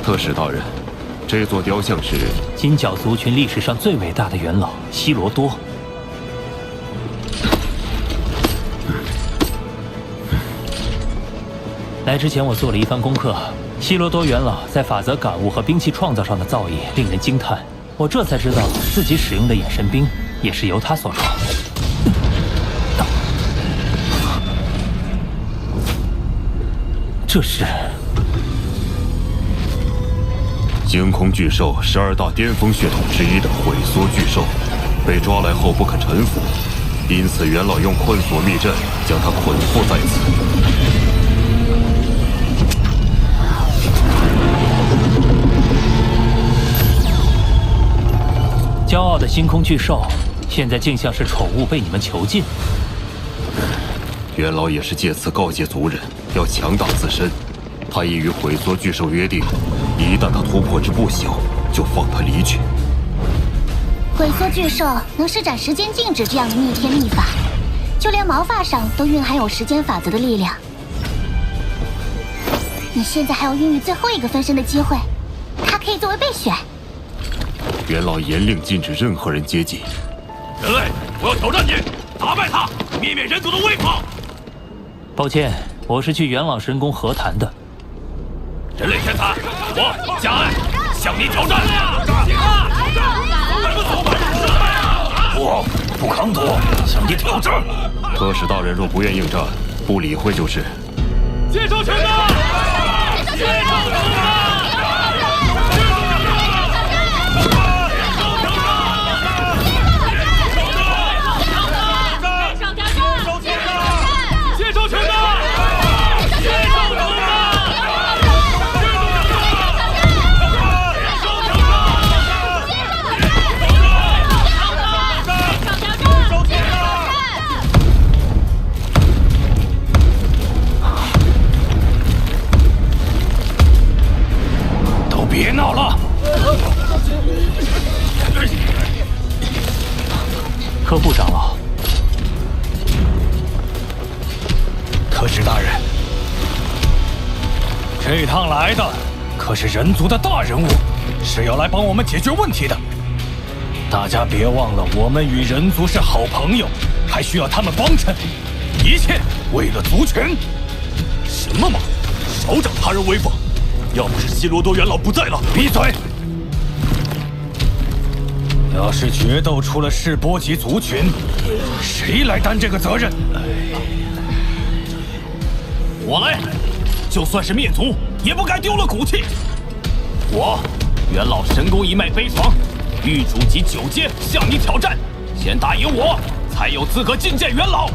特使大人，这座雕像是金角族群历史上最伟大的元老希罗多。来之前我做了一番功课，希罗多元老在法则感悟和兵器创造上的造诣令人惊叹，我这才知道自己使用的眼神兵也是由他所创。这是星空巨兽12大巅峰血统之一的毁缩巨兽，被抓来后不肯臣服，因此元老用困锁密阵将他捆缚在此。骄傲的星空巨兽，现在竟像是宠物被你们囚禁。元老也是借此告诫族人要强大自身。他已与毁缩巨兽约定，一旦他突破之不朽，就放他离去。毁缩巨兽能施展时间静止这样的逆天秘法，就连毛发上都蕴含有时间法则的力量。你现在还有孕育最后一个分身的机会，他可以作为备选。元老严令禁止任何人接近。人类，我要挑战你，打败他，灭灭人族的威风。抱歉，我是去元老神宫和谈的。人类天才，我加爱向你挑战！我不抗躲，向你挑战！特使大人若不愿应战，不理会就是。接受拳头！接受拳头！别闹了！科布长老，特使大人，这趟来的可是人族的大人物，是要来帮我们解决问题的。大家别忘了，我们与人族是好朋友，还需要他们帮衬，一切为了族群。什么嘛！少长他人威风！要不是希罗多元老不在了，闭嘴！要是决斗出了世波级族群，谁来担这个责任？我来，就算是灭族，也不该丢了骨气。我元老神功一脉悲怆，玉主级9阶向你挑战，先打赢我，才有资格觐见元老。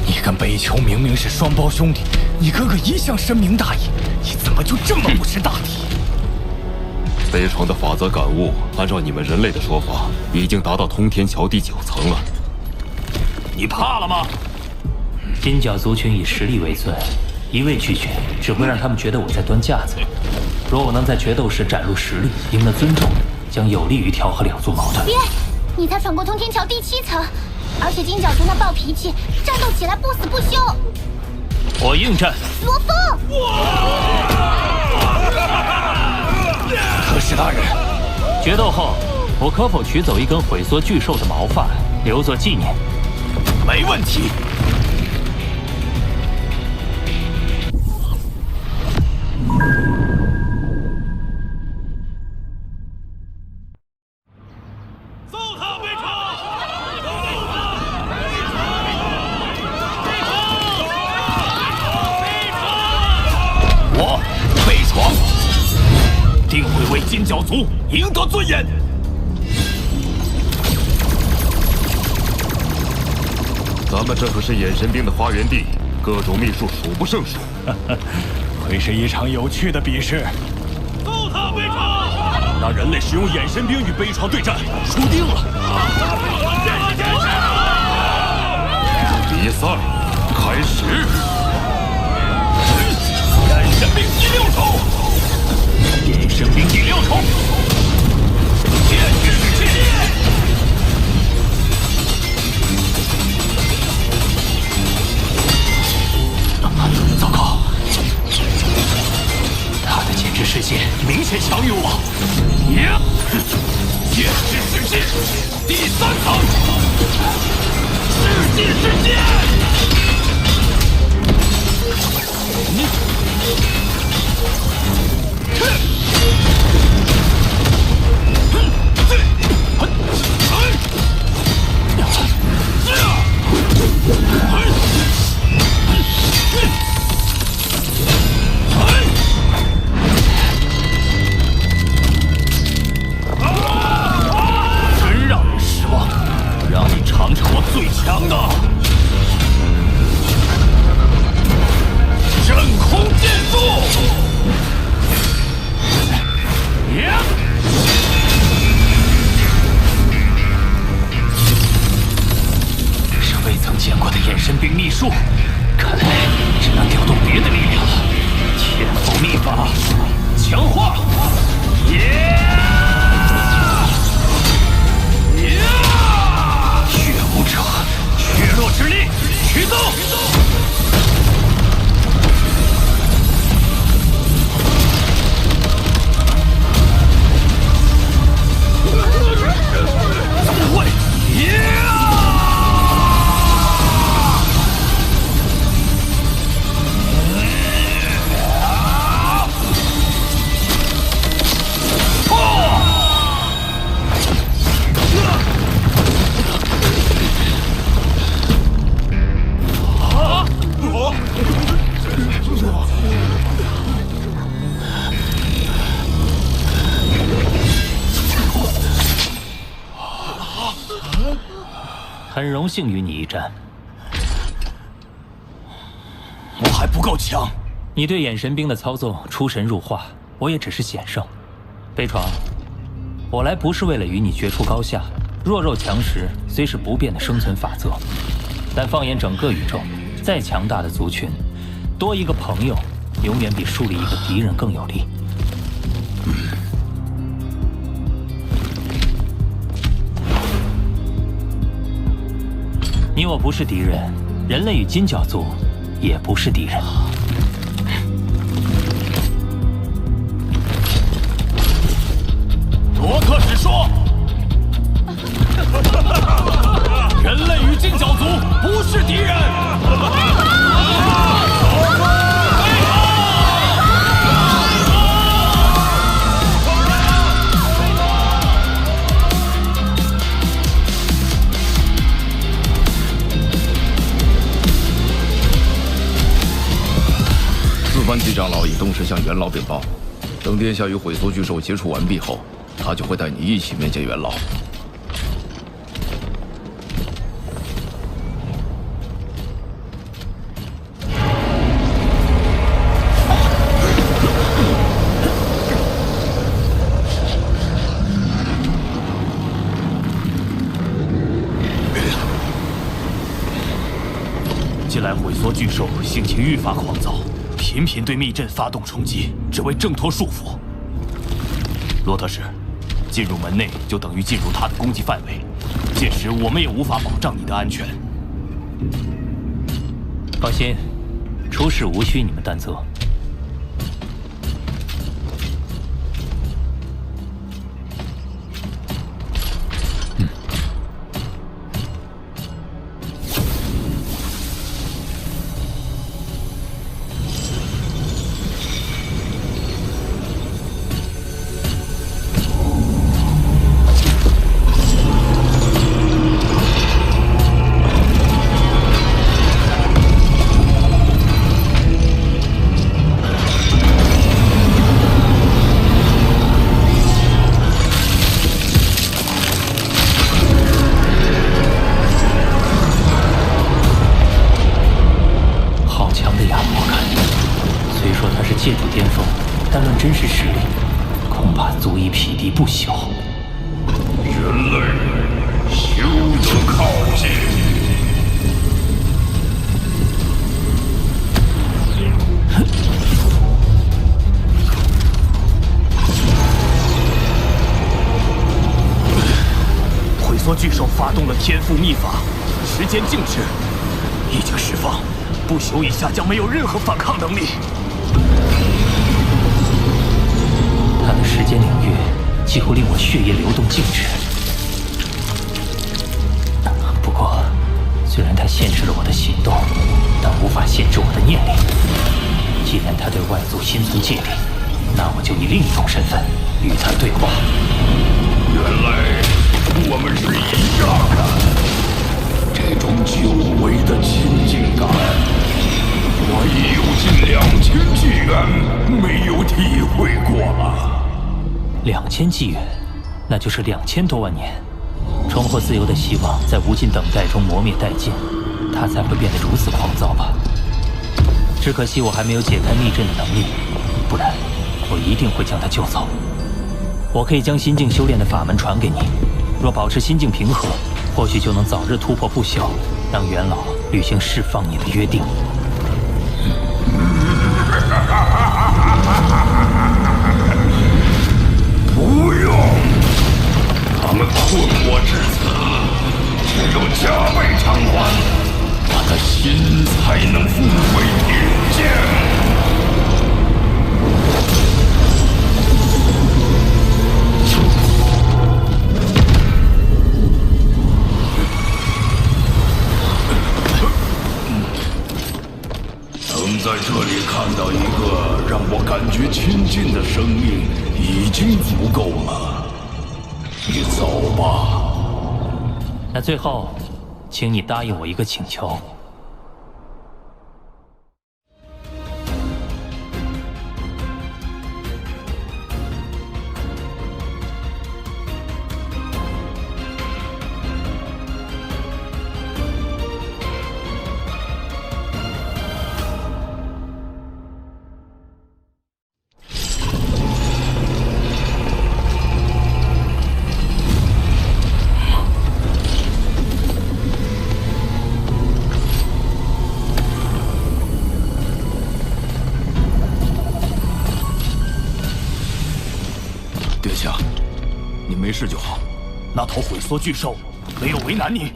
你跟北球明明是双胞兄弟，你哥哥一向深明大义，你怎么就这么不识大体？悲怆的法则感悟，按照你们人类的说法，已经达到通天桥第9层了。你怕了吗？金角族群以实力为尊，一味拒绝只会让他们觉得我在端架子。若我能在决斗时展露实力，赢得尊重，将有利于调和两族矛盾。别，你才闯过通天桥第7层，而且金角族那暴脾气，战斗起来不死不休。我应战。罗峰。可是大人，决斗后，我可否取走一根毁缩巨兽的毛发，留作纪念？没问题。我悲怆定会为金角族赢得尊严。咱们这可是眼神兵的发源地，各种秘术数不胜数。会是一场有趣的比试。揍他悲怆！那人类使用眼神兵与悲怆对战，输定了。比赛开始。眼神兵第6重，眼神兵第6重，剑与世界。糟糕，他的剑之世界明显强于我。剑之世界第3层，世界之剑。真让人失望，让你尝尝我最强的真空剑术。是未曾见过的眼神兵秘术，看来只能调动别的力量了。天赋秘法，强化！血舞者，血弱之力，驱动！怎么会？很荣幸与你一战。我还不够强。你对眼神兵的操纵出神入化，我也只是险胜。悲怆，我来不是为了与你决出高下，弱肉强食虽是不变的生存法则，但放眼整个宇宙，再强大的族群，多一个朋友，永远比树立一个敌人更有利。你我不是敌人，人类与金角族也不是敌人。罗克史说，人类与金角族不是敌人。长老已动身向元老禀报，等殿下与毁缩巨兽接触完毕后，他就会带你一起面见元老。近来毁缩巨兽性情愈发狂躁，频频对密阵发动冲击，只为挣脱束缚。罗特使，进入门内就等于进入他的攻击范围，届时我们也无法保障你的安全。放心，出事无需你们担责。真实实力，恐怕足以匹敌不朽。人类，休得靠近！毁缩巨兽发动了天赋秘法，时间静止，一经释放，不朽以下将没有任何反抗能力。他的时间领域几乎令我血液流动静止。不过，虽然他限制了我的行动，但无法限制我的念力。既然他对外族心存戒备，那我就以另一种身份与他对话。原来我们是一样的，这种久违的亲近感，我已有近2000纪元没有体会过了。2000纪元，那就是2000多万年。重获自由的希望在无尽等待中磨灭殆尽，他才会变得如此狂躁吧。只可惜我还没有解开密阵的能力，不然我一定会将他救走。我可以将心境修炼的法门传给你，若保持心境平和，或许就能早日突破不朽，让元老履行释放你的约定。不用，他们困我至此，只有加倍偿还，我的心才能复回平静。能在这里看到一个让我感觉亲近的生命，已经足够了。你走吧。那最后，请你答应我一个请求。没事就好，那头毁缩巨兽没有为难你。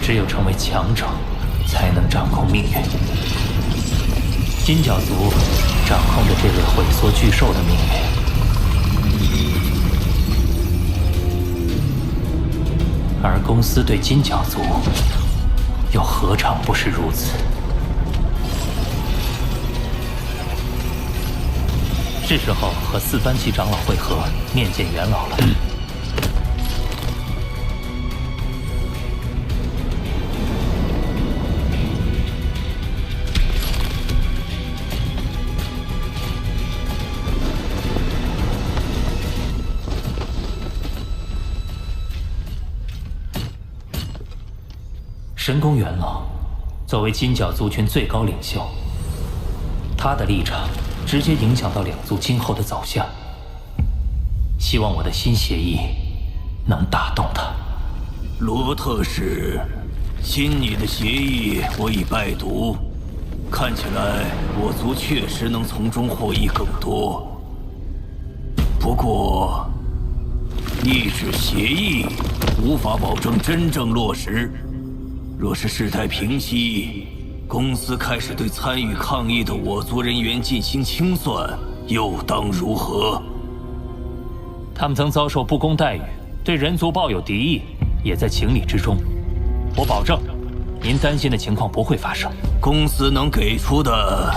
只有成为强者，才能掌控命运。金角族掌控着这位毁缩巨兽的命运。而公司对金角族，又何尝不是如此？是时候和四番旗长老会合，面见元老了。神宫元老，作为金角族群最高领袖，他的立场直接影响到两族今后的走向。希望我的新协议能打动他。罗特使，新拟的协议我已拜读，看起来我族确实能从中获益更多。不过，一纸协议无法保证真正落实。若是事态平息，公司开始对参与抗议的我族人员进行清算，又当如何？他们曾遭受不公待遇，对人族抱有敌意，也在情理之中。我保证，您担心的情况不会发生。公司能给出的，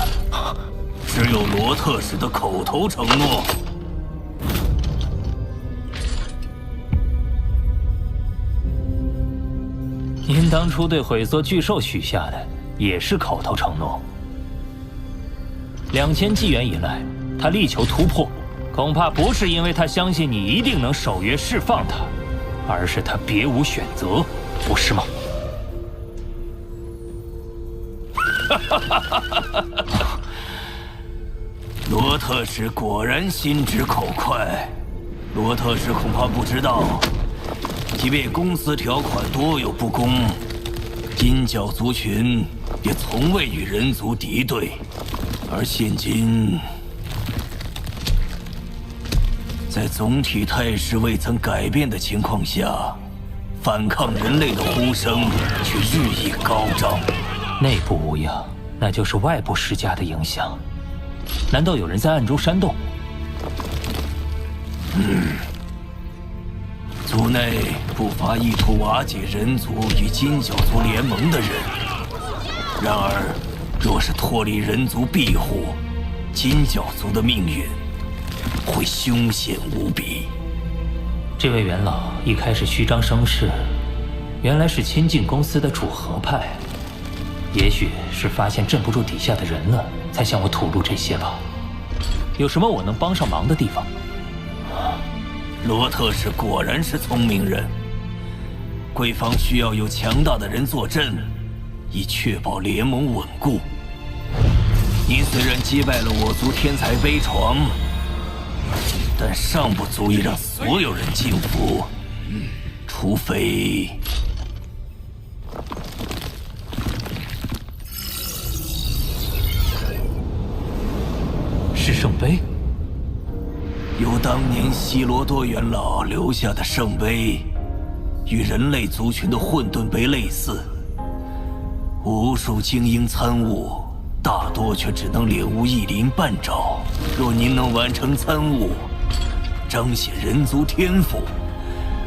只有罗特使的口头承诺。您当初对毁缩巨兽许下的也是口头承诺。2000纪元以来，他力求突破，恐怕不是因为他相信你一定能守约释放他，而是他别无选择，不是吗？罗特使果然心直口快。罗特使恐怕不知道，即便公司条款多有不公，金角族群也从未与人族敌对，而现今，在总体态势未曾改变的情况下，反抗人类的呼声却日益高涨。内部无恙，那就是外部施加的影响。难道有人在暗中煽动？族内不乏意图瓦解人族与金角族联盟的人。然而，若是脱离人族庇护，金角族的命运会凶险无比。这位元老一开始虚张声势，原来是亲近公司的主和派。也许是发现镇不住底下的人了，才向我吐露这些吧。有什么我能帮上忙的地方？罗特使果然是聪明人。贵方需要有强大的人坐镇，以确保联盟稳固。您虽然击败了我族天才悲怆，但尚不足以让所有人敬服，除非……是圣杯，由当年希罗多元老留下的圣杯，与人类族群的混沌杯类似。无数精英参悟，大多却只能领悟一鳞半爪。若您能完成参悟，彰显人族天赋，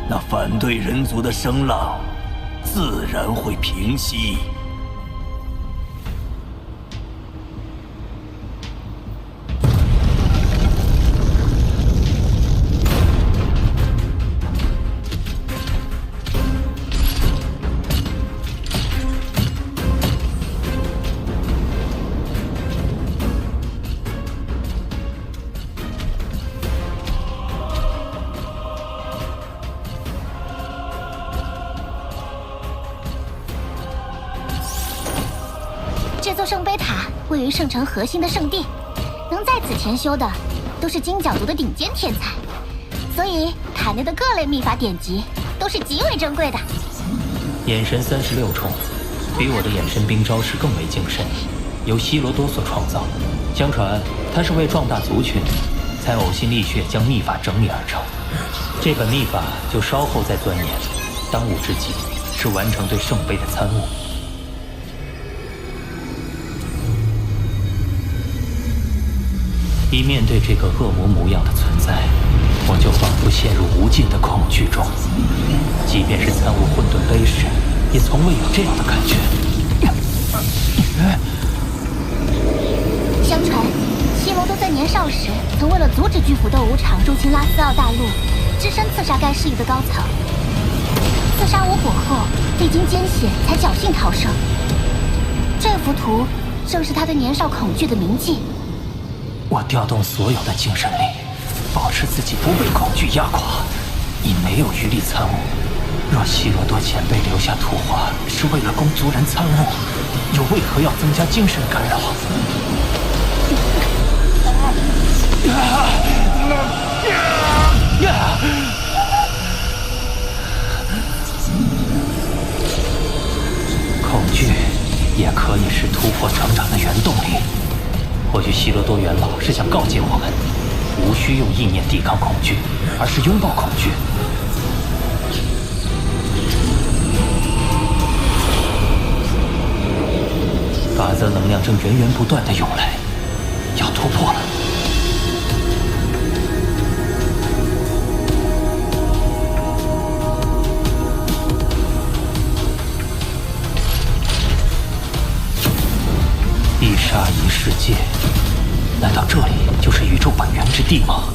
那反对人族的声浪自然会平息。这座圣杯塔位于圣城核心的圣地，能在此潜修的都是金角族的顶尖天才，所以塔内的各类秘法典籍都是极为珍贵的。眼神36重，比我的眼神冰招式更为精深，由希罗多所创造。相传他是为壮大族群，才呕心沥血将秘法整理而成。这本秘法就稍后再钻研，当务之急是完成对圣杯的参悟。一面对这个恶魔模样的存在，我就仿佛陷入无尽的恐惧中。即便是参悟混沌杯时，也从未有这样的感觉。相传，希罗罗多在年少时曾为了阻止巨斧斗无常入侵拉斯奥大陆，只身刺杀该势力的高层。刺杀无果后，历经艰险才侥幸逃生。这幅图正是他的年少恐惧的铭记。我调动所有的精神力，保持自己不被恐惧压垮，已没有余力参悟。若希罗多前辈留下图画是为了供族人参悟，又为何要增加精神干扰？恐惧也可以是突破成长的原动力。或许希罗多元老是想告诫我们，无需用意念抵抗恐惧，而是拥抱恐惧。法则能量正源源不断地涌来，要突破了。一沙一世界，难道这里就是宇宙本源之地吗？